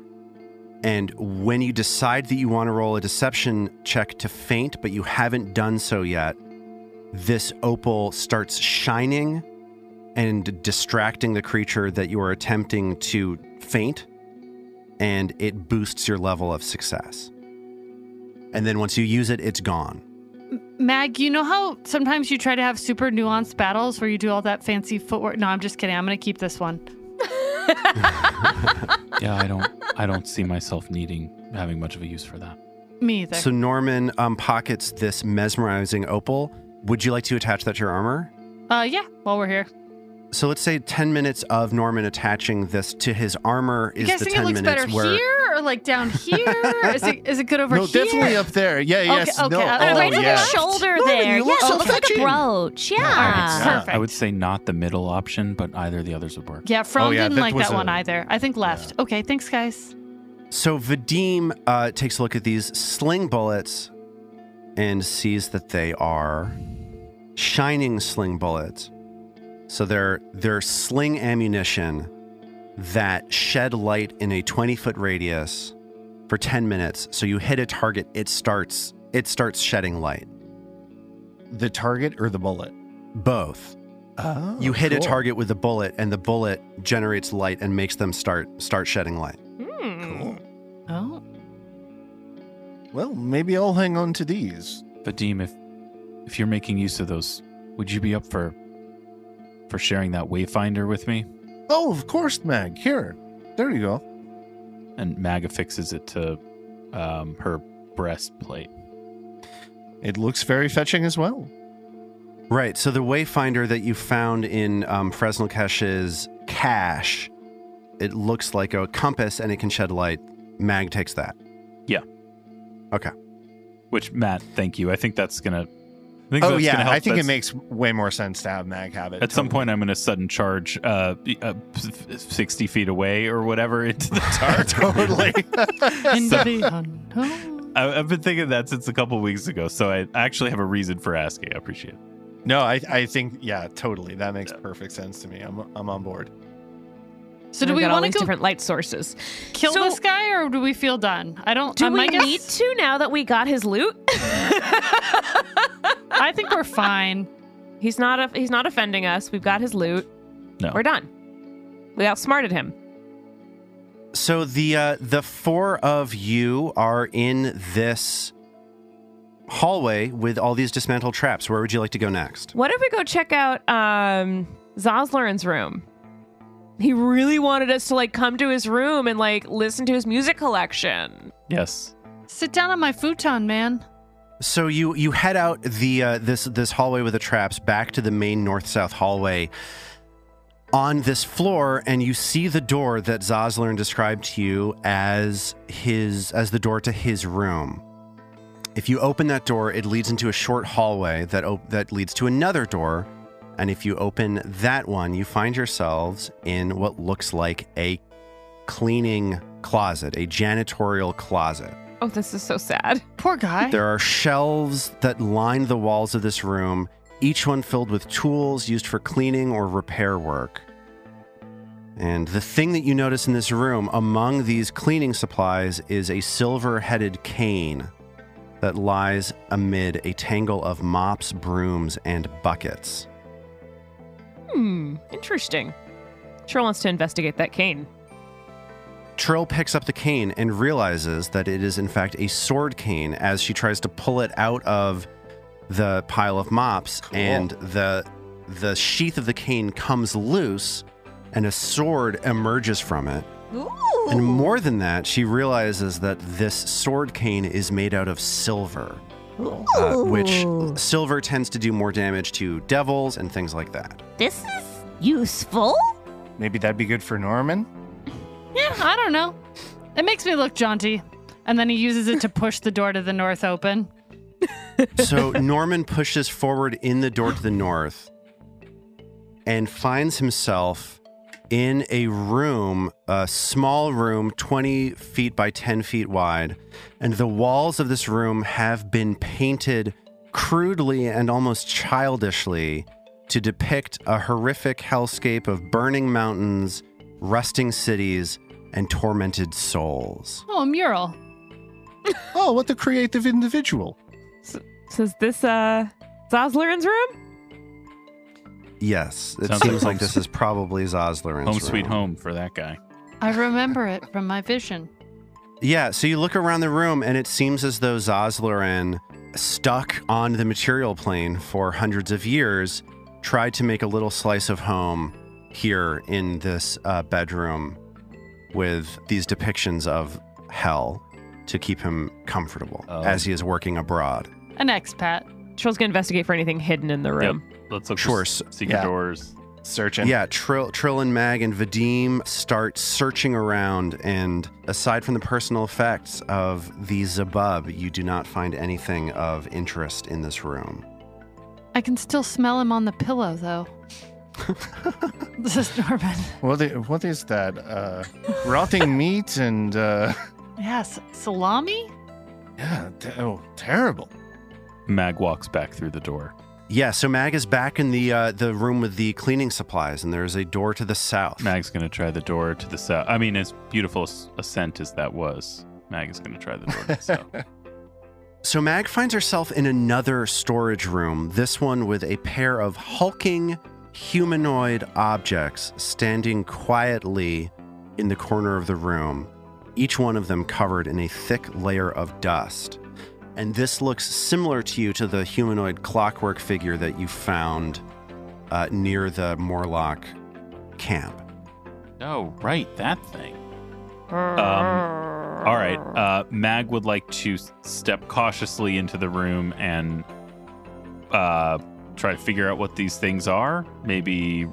And when you decide that you want to roll a deception check to feint, but you haven't done so yet, this opal starts shining and distracting the creature that you are attempting to feint, and it boosts your level of success. And then once you use it, it's gone. Mag, you know how sometimes you try to have super nuanced battles where you do all that fancy footwork? No, I'm just kidding. I'm going to keep this one. Yeah, I don't see myself having much of a use for that. Me either. So Norman pockets this mesmerizing opal. Would you like to attach that to your armor? Yeah, while we're here. So let's say 10 minutes of Norman attaching this to his armor is You guys the think 10 it looks minutes better where here or like down here? Is it good over No, here? definitely up there. Yeah, yes. okay, No. Right on yeah. the shoulder Norman, there. you Yeah, look it so looks like a fetching. brooch. Yeah. Alright, perfect. I would say not the middle option, but either of the others would work. Yeah, From Oh, yeah, didn't that like was that one a- either. I think left. Okay, thanks, guys. So Vadim takes a look at these sling bullets and sees that they are shining sling bullets. So they're sling ammunition that shed light in a 20-foot radius for 10 minutes. So you hit a target, it starts shedding light. The target or the bullet? Both. Oh, You hit a cool. target with the bullet, and the bullet generates light and makes them start shedding light. Cool. Oh. Well, maybe I'll hang on to these. Vadim, if you're making use of those, would you be up for sharing that wayfinder with me? Oh, of course, Mag. Here. There you go. And Mag affixes it to her breastplate. It looks very fetching as well. Right. So the wayfinder that you found in Fresnel Kesh's cache, it looks like a compass and it can shed light. Mag takes that. Yeah. Okay. Which, Matt, thank you. I think that's gonna. Oh, yeah. Help. I think it That's- makes way more sense to have Mag have it. At some point, I'm going to sudden charge 60 feet away or whatever into the dark. Totally. Into the unknown. I've been thinking that since a couple weeks ago, so I actually have a reason for asking. I appreciate it. No, I think, yeah, totally. That makes perfect sense to me. I'm on board. So do we got all want to these go different light sources? kill So- this guy or do we feel done? I don't. Do my we guess- need to now that we got his loot? I think we're fine. He's not offending us. We've got his loot. No. We're done. We outsmarted him. So the four of you are in this hallway with all these dismantled traps. Where would you like to go next? What if we go check out Zosleren's room? He really wanted us to like come to his room and like listen to his music collection. Yes. Sit down on my futon, man. So you head out the this hallway with the traps back to the main north-south hallway on this floor, and you see the door that Zoslern described to you as the door to his room. If you open that door, it leads into a short hallway that leads to another door, and if you open that one, you find yourselves in what looks like a cleaning closet, a janitorial closet. Oh, this is so sad. Poor guy. There are shelves that line the walls of this room, each one filled with tools used for cleaning or repair work. And the thing that you notice in this room among these cleaning supplies is a silver-headed cane that lies amid a tangle of mops, brooms, and buckets. Interesting. Sure wants to investigate that cane. Trill picks up the cane and realizes that it is in fact a sword cane as she tries to pull it out of the pile of mops, and the sheath of the cane comes loose and a sword emerges from it. Ooh. And more than that, she realizes that this sword cane is made out of silver, which silver tends to do more damage to devils and things like that. This is useful. Maybe that'd be good for Norman. Yeah, I don't know. It makes me look jaunty. And then he uses it to push the door to the north open. So Norman pushes forward in the door to the north, and finds himself in a room, a small room, 20 feet by 10 feet wide. And the walls of this room have been painted crudely and almost childishly to depict a horrific hellscape of burning mountains, rusting cities, and tormented souls. Oh, a mural. Oh, what a creative individual. So is this Zoslerin's room? Yes, it Sounds seems like like this is probably Zoslerin's Home room. sweet home for that guy. I remember it from my vision. Yeah, so you look around the room and it seems as though Zoslerin, stuck on the material plane for hundreds of years, tried to make a little slice of home here in this bedroom with these depictions of hell to keep him comfortable as he is working abroad. An expat. Trill's gonna investigate for anything hidden in the room. Yep. Let's look Sure, for secret doors. Searching. Yeah, Trill and Mag and Vadim start searching around, and aside from the personal effects of the Zabub, you do not find anything of interest in this room. I can still smell him on the pillow, though. This is Norman. What is that? Rotting meat and Yes, salami? yeah, terrible. Mag walks back through the door. Yeah, so Mag is back in the room with the cleaning supplies, and there's a door to the south. Mag's going to try the door to the south. I mean, as beautiful a scent as that was, Mag is going to try the door to the south. So Mag finds herself in another storage room, this one with a pair of hulking humanoid objects standing quietly in the corner of the room, each one of them covered in a thick layer of dust. And this looks similar to you to the humanoid clockwork figure that you found near the Morlock camp. Oh, right, that thing. All right. Mag would like to step cautiously into the room and try to figure out what these things are. Maybe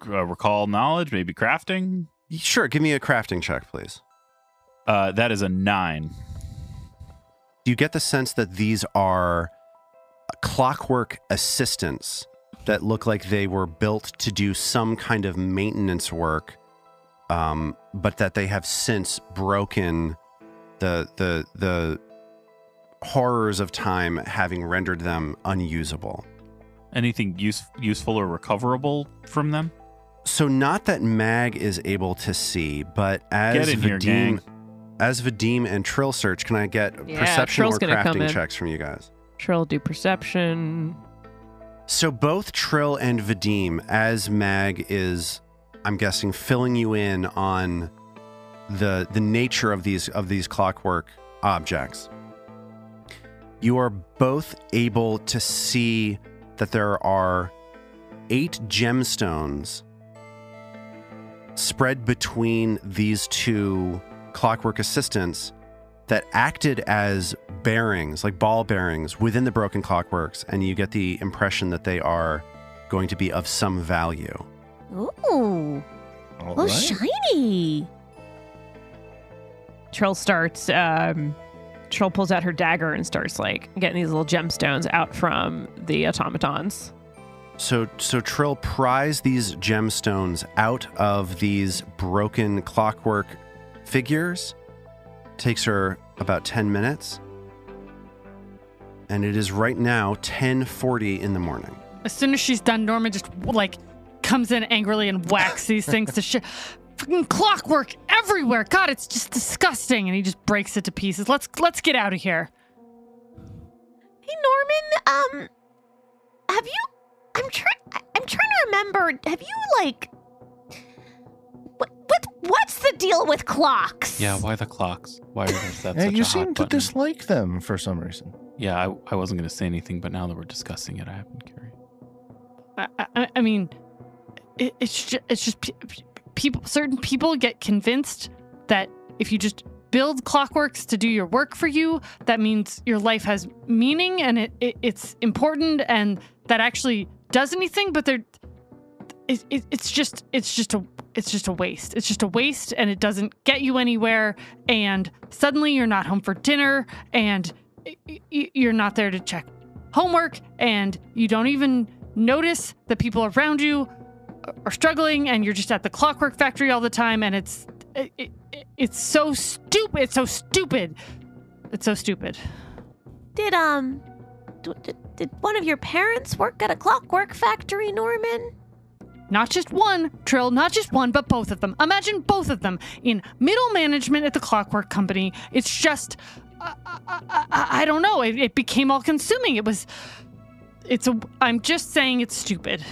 recall knowledge, maybe crafting. Sure, give me a crafting check, please. That is a 9. You get the sense that these are clockwork assistants that look like they were built to do some kind of maintenance work, but that they have since broken the horrors of time having rendered them unusable. Anything useful or recoverable from them? So not that Mag is able to see, but as Get in here, gang. As Vadim and Trill search, can I get perception Trill's or gonna come crafting in. checks from you guys? Trill do perception. So both Trill and Vadim, as Mag is, I'm guessing, filling you in on the nature of these clockwork objects, you are both able to see that there are 8 gemstones spread between these two clockwork assistants that acted as bearings, like ball bearings, within the broken clockworks, and you get the impression that they are going to be of some value. Ooh. All Oh, right. shiny. Trill starts. Trill pulls out her dagger and starts like getting these little gemstones out from the automatons. So Trill pries these gemstones out of these broken clockwork figures. Takes her about 10 minutes. And it is right now 10:40 in the morning. As soon as she's done, Norman just like comes in angrily and whacks these things to shit. Fucking clockwork everywhere. God, it's just disgusting. And he just breaks it to pieces. Let's get out of here. Hey, Norman, have you... I'm trying to remember. Have you, like... What's the deal with clocks? Yeah, why the clocks? Why is that Yeah, such you a seem hot to button? dislike them for some reason. Yeah, I wasn't going to say anything, but now that we're discussing it, I have been curious. I mean, it's just people. Certain people get convinced that if you just build clockworks to do your work for you, that means your life has meaning and it's important and that actually does anything. But it's just a waste. It's just a waste, and it doesn't get you anywhere. And suddenly you're not home for dinner, and you're not there to check homework, and you don't even notice that people around you are struggling, and you're just at the clockwork factory all the time, and it's so stupid. It's so stupid. It's so stupid. Did one of your parents work at a clockwork factory, Norman? Not just one, Trill, not just one, but both of them. Imagine both of them in middle management at the clockwork company. It's just, I don't know. It became all consuming. I'm just saying it's stupid.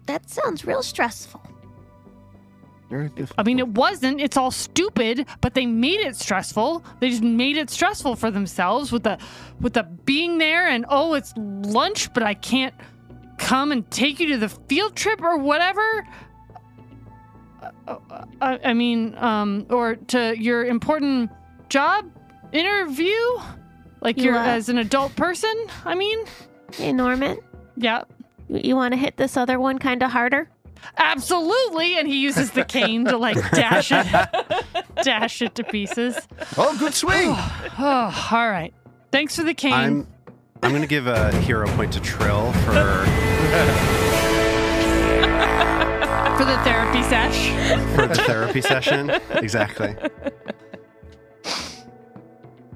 That sounds real stressful. Very difficult. I mean, it wasn't. It's all stupid, but they made it stressful. They just made it stressful for themselves with the being there and, oh, it's lunch, but I can't come and take you to the field trip or whatever. Or to your important job interview, like you're as an adult person. I mean, hey, Norman. Yeah. You want to hit this other one kind of harder? Absolutely, and he uses the cane to like dash it to pieces. Oh, good swing. Oh, all right. Thanks for the cane. I'm going to give a hero point to Trill for the therapy sesh. For the therapy session. Exactly.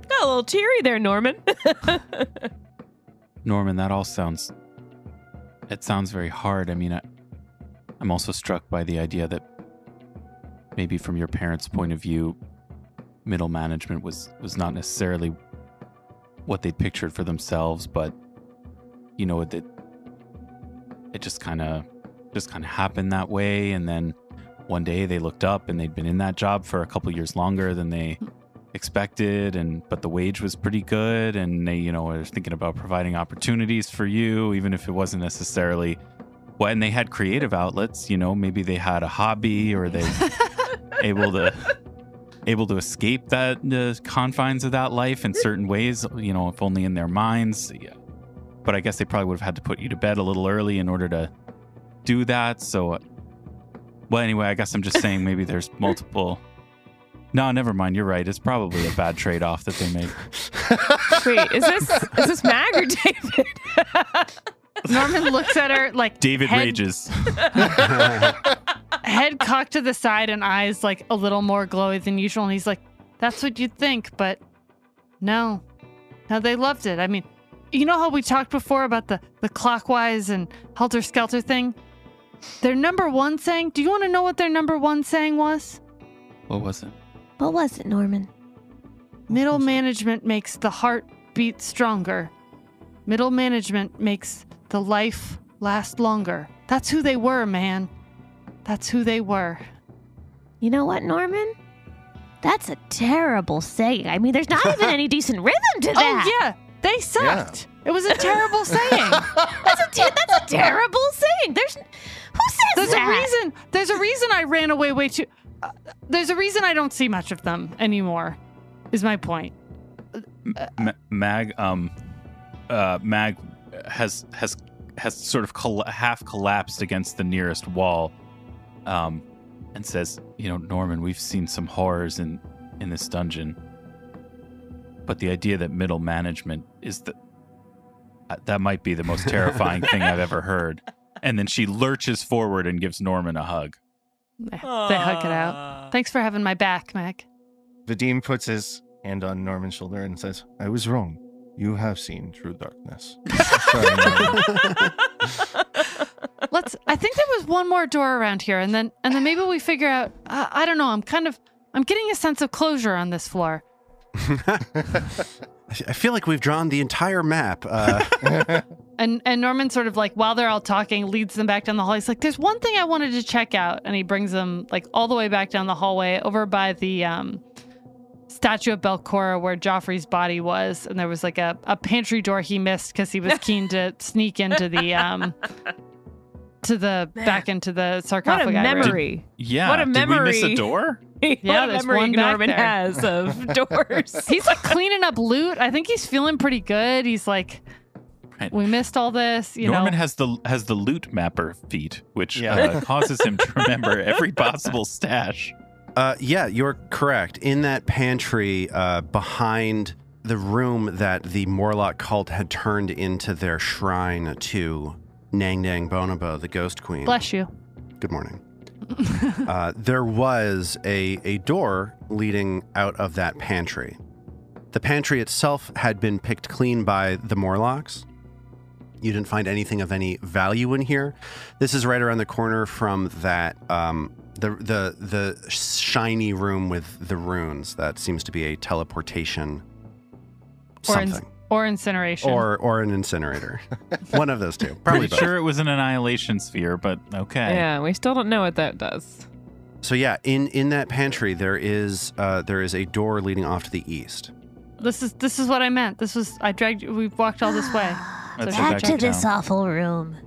Got a little teary there, Norman. Norman, that all sounds very hard. I mean, I'm also struck by the idea that maybe from your parents' point of view, middle management was not necessarily what they'd pictured for themselves, but you know, it just kind of happened that way. And then one day they looked up and they'd been in that job for a couple years longer than they expected, but the wage was pretty good, and they, you know, were thinking about providing opportunities for you, even if it wasn't necessarily well, and they had creative outlets, you know, maybe they had a hobby, or they able to escape the confines of that life in certain ways, you know, if only in their minds. Yeah. But I guess they probably would have had to put you to bed a little early in order to do that. So, well, anyway, I guess I'm just saying maybe there's multiple. No, never mind. You're right. It's probably a bad trade-off that they made. Wait, is this Mag or David? Norman looks at her like David rages. Head cocked to the side and eyes like a little more glowy than usual. And he's like, that's what you'd think, but no, they loved it. I mean, you know how we talked before about the clockwise and helter-skelter thing? Their number one saying, do you want to know what their number one saying was? What was it? What was it, Norman? Middle management makes the heart beat stronger. Middle management makes the life last longer. That's who they were, man. That's who they were. You know what, Norman? That's a terrible saying. I mean, there's not even any decent rhythm to that. Oh, yeah. They sucked. Yeah. It was a terrible saying. That's a terrible saying. Who says that? There's a reason I ran away way too... there's a reason I don't see much of them anymore, is my point. Mag has sort of half collapsed against the nearest wall, and says, you know, Norman, we've seen some horrors in this dungeon, but the idea that middle management is that might be the most terrifying thing I've ever heard. And then she lurches forward and gives Norman a hug. They hug it out. Thanks for having my back, Mag. Vadim puts his hand on Norman's shoulder and says, I was wrong. You have seen true darkness. Sorry, Norman. I think there was one more door around here, and then maybe we figure out, I don't know, I'm getting a sense of closure on this floor. I feel like we've drawn the entire map. And Norman sort of like, while they're all talking, leads them back down the hall. He's like, there's one thing I wanted to check out. And he brings them like all the way back down the hallway over by the statue of Belcora where Joffrey's body was. And there was like a pantry door he missed because he was keen to sneak into the back into the sarcophagi. What a memory. What a memory. Did we miss a door? Yeah, what a memory Norman has of doors. He's like cleaning up loot. I think he's feeling pretty good. He's like, right. We missed all this. Norman has the loot mapper feat, which causes him to remember every possible stash. Yeah, you're correct. In that pantry behind the room that the Morlock cult had turned into their shrine to Nang Nang Bonobo, the Ghost Queen. Bless you. Good morning. There was a door leading out of that pantry. The pantry itself had been picked clean by the Morlocks. You didn't find anything of any value in here. This is right around the corner from that the shiny room with the runes. That seems to be a teleportation something. Or incineration. Or an incinerator. One of those two. Probably Pretty both. sure it was an annihilation sphere, but okay. Yeah, we still don't know what that does. So yeah, in that pantry there is a door leading off to the east. This is what I meant. I dragged you. We walked all this way. Let's So go Back to this town. awful room.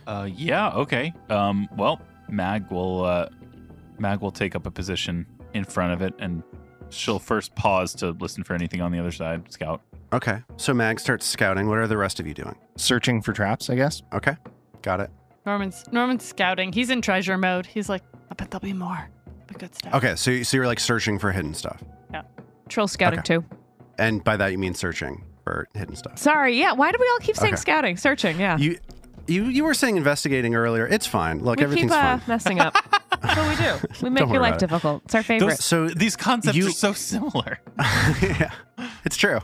Yeah, okay. Well, Mag will take up a position in front of it, and she'll first pause to listen for anything on the other side. Scout. Okay. So Mag starts scouting. What are the rest of you doing? Searching for traps, I guess. Okay. Got it. Norman's scouting. He's in treasure mode. He's like, I bet there'll be more. The good stuff. Okay, so you're like searching for hidden stuff. Troll scouting Okay. too. And by that you mean searching for hidden stuff. Sorry, yeah. Why do we all keep saying Okay. scouting? Searching, yeah. You were saying investigating earlier. It's fine. Look, we everything's keep fine. messing up. That's what we do. We make Don't your worry life about it. difficult. It's our favorite. So These concepts you- are so similar. yeah, it's true.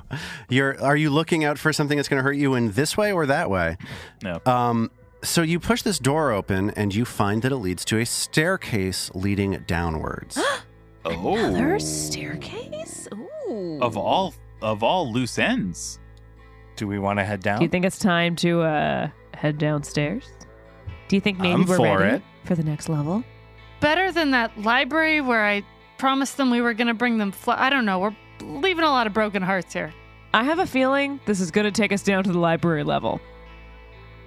Are you looking out for something that's going to hurt you in this way or that way? No. So you push this door open and you find that it leads to a staircase leading downwards. Another staircase? Ooh. Of all loose ends. Do we want to head down? Do you think it's time to head downstairs? Do you think maybe I'm we're for ready it. for the next level? Better than that library where I promised them we were going to bring them. I don't know. We're leaving a lot of broken hearts here. I have a feeling this is going to take us down to the library level.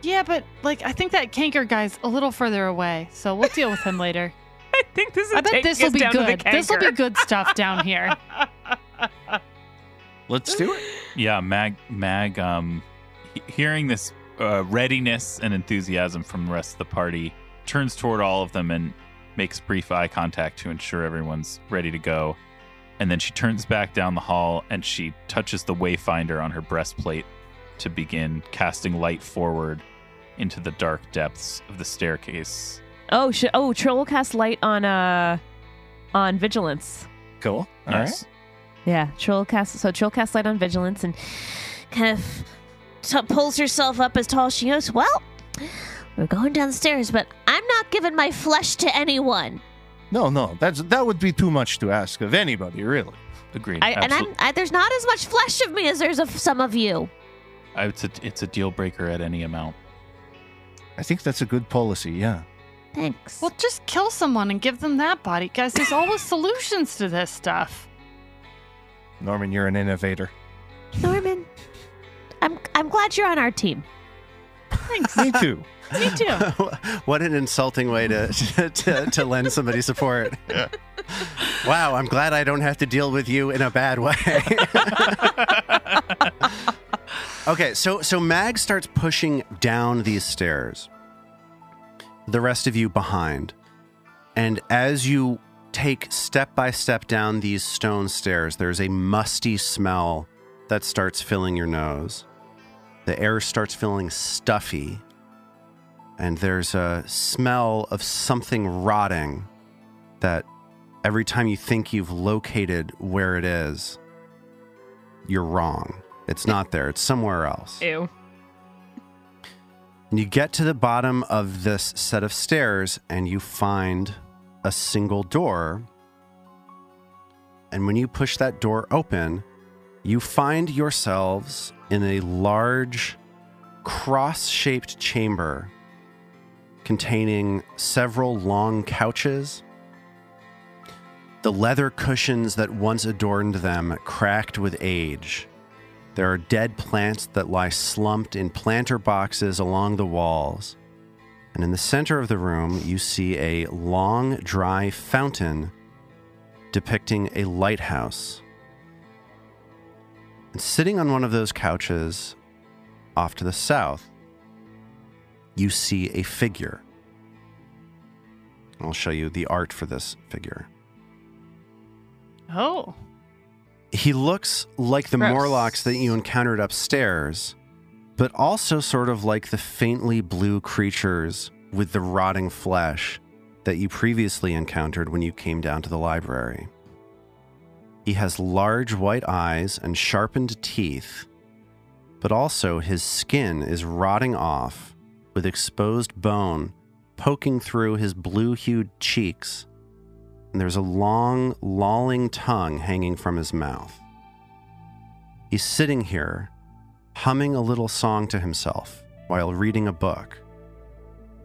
Yeah, but I think that canker guy's a little further away, so we'll deal with him later. I think this is I bet this will be down to the good. This will be canker. good stuff down here. Let's do it. Yeah, Mag, hearing this readiness and enthusiasm from the rest of the party, turns toward all of them and makes brief eye contact to ensure everyone's ready to go. And then she turns back down the hall and she touches the wayfinder on her breastplate to begin casting light forward into the dark depths of the staircase. Oh, Troll will cast light on vigilance. Cool. All Nice. right. Yeah, Troll casts light on vigilance and Kind of pulls herself up as tall as she goes. Well, we're going downstairs, but I'm not giving my flesh to anyone. No, that would be too much to ask of anybody, really. Agreed. There's not as much flesh of me as there's of some of you. It's a deal breaker at any amount. I think that's a good policy, yeah. Thanks. Well, just kill someone and give them that body. Guys, there's always solutions to this stuff. Norman, you're an innovator. Norman, I'm glad you're on our team. Thanks. Me too. Me too. What an insulting way to lend somebody support. Wow, I'm glad I don't have to deal with you in a bad way. Okay, so Mag starts pushing down these stairs. The rest of you behind. And as you take step by step down these stone stairs, there's a musty smell that starts filling your nose. The air starts feeling stuffy. And there's a smell of something rotting that every time you think you've located where it is, you're wrong. It's not there. It's somewhere else. ew. And you get to the bottom of this set of stairs and you find a single door. And when you push that door open, you find yourselves in a large cross-shaped chamber containing several long couches. The leather cushions that once adorned them cracked with age. There are dead plants that lie slumped in planter boxes along the walls. And in the center of the room, you see a long, dry fountain depicting a lighthouse. And sitting on one of those couches off to the south, you see a figure. I'll show you the art for this figure. Oh. He looks like the Gross. Morlocks that you encountered upstairs, but also sort of like the faintly blue creatures with the rotting flesh that you previously encountered when you came down to the library. He has large white eyes and sharpened teeth, but also his skin is rotting off with exposed bone poking through his blue-hued cheeks, and there's a long, lolling tongue hanging from his mouth. He's sitting here, humming a little song to himself while reading a book,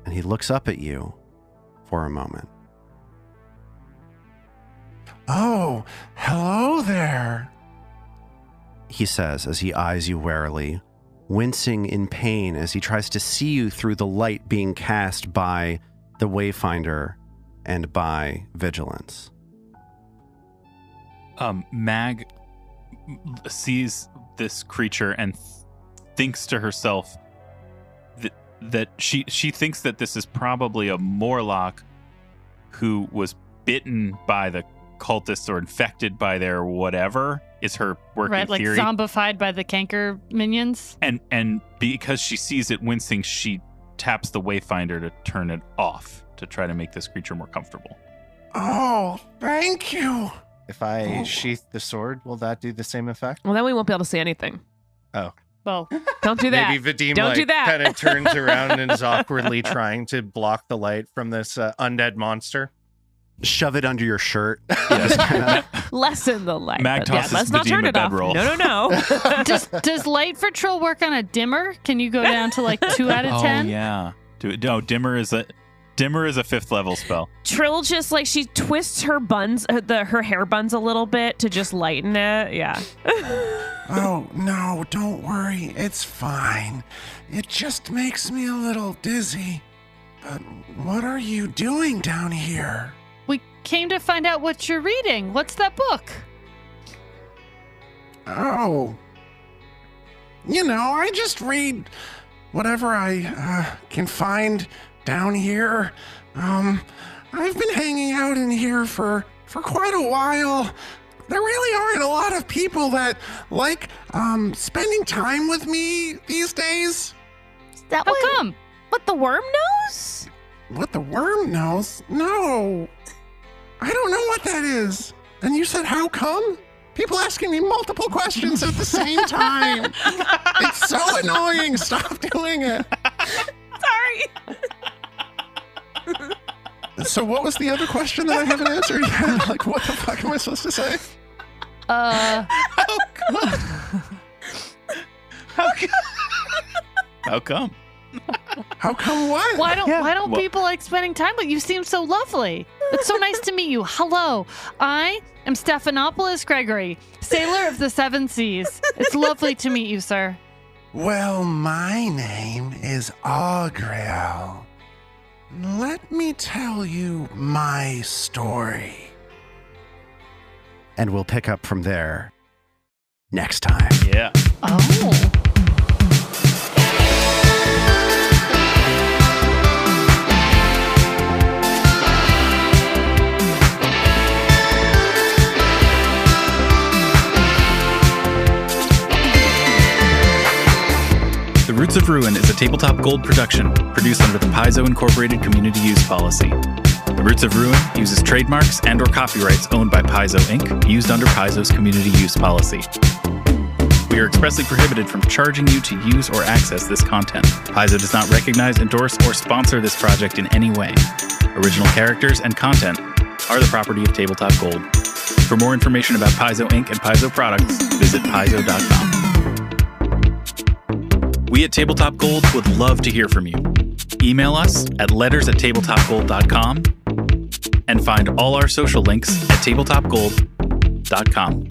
and he looks up at you for a moment. Oh, hello there. He says as he eyes you warily, wincing in pain as he tries to see you through the light being cast by the Wayfinder and by Vigilance. Mag sees this creature and thinks to herself that she thinks that this is probably a Morlock who was bitten by the cultists or infected by their whatever is her working theory. Like zombified by the canker minions. And because she sees it wincing, she taps the Wayfinder to turn it off to try to make this creature more comfortable. Oh, thank you. If I sheath the sword, will that do the same effect? Well, then we won't be able to see anything. Oh. Well, don't do that. Maybe Vadim Don't do that. kind of turns around and is awkwardly trying to block the light from this undead monster. Shove it under your shirt. Lessen the light. Mag tosses let's not Vadim turn a it off. bedroll. No. does light for Trill work on a dimmer? Can you go down to like 2 out of 10? Oh yeah. Dimmer is a 5th level spell. Trill just like she twists her buns, her hair buns a little bit to just lighten it. Yeah. Oh, no, don't worry. It's fine. It just makes me a little dizzy. But what are you doing down here? We came to find out what you're reading. What's that book? Oh. I just read whatever I can find down here. I've been hanging out in here for quite a while. There really aren't a lot of people that like spending time with me these days. Is that How come? what the worm knows? What the worm knows? No. I don't know what that is. And you said how come? People asking me multiple questions at the same time. It's so annoying. Stop doing it. Sorry. So what was the other question that I haven't answered yet? Like, what the fuck am I supposed to say? How come? How come what? Why don't people like spending time with you? You seem so lovely. It's so nice to meet you. Hello. I am Stephanopoulos Gregory, sailor of the 7 seas. It's lovely to meet you, sir. Well, my name is Augrel. Let me tell you my story. And we'll pick up from there next time. Yeah. Oh. The Roots of Ruin is a Tabletop Gold production produced under the Paizo Incorporated Community Use Policy. The Roots of Ruin uses trademarks and/or copyrights owned by Paizo Inc., used under Paizo's Community Use Policy. We are expressly prohibited from charging you to use or access this content. Paizo does not recognize, endorse, or sponsor this project in any way. Original characters and content are the property of Tabletop Gold. For more information about Paizo Inc. and Paizo products, visit paizo.com. We at Tabletop Gold would love to hear from you. Email us at letters@tabletopgold.com and find all our social links at tabletopgold.com.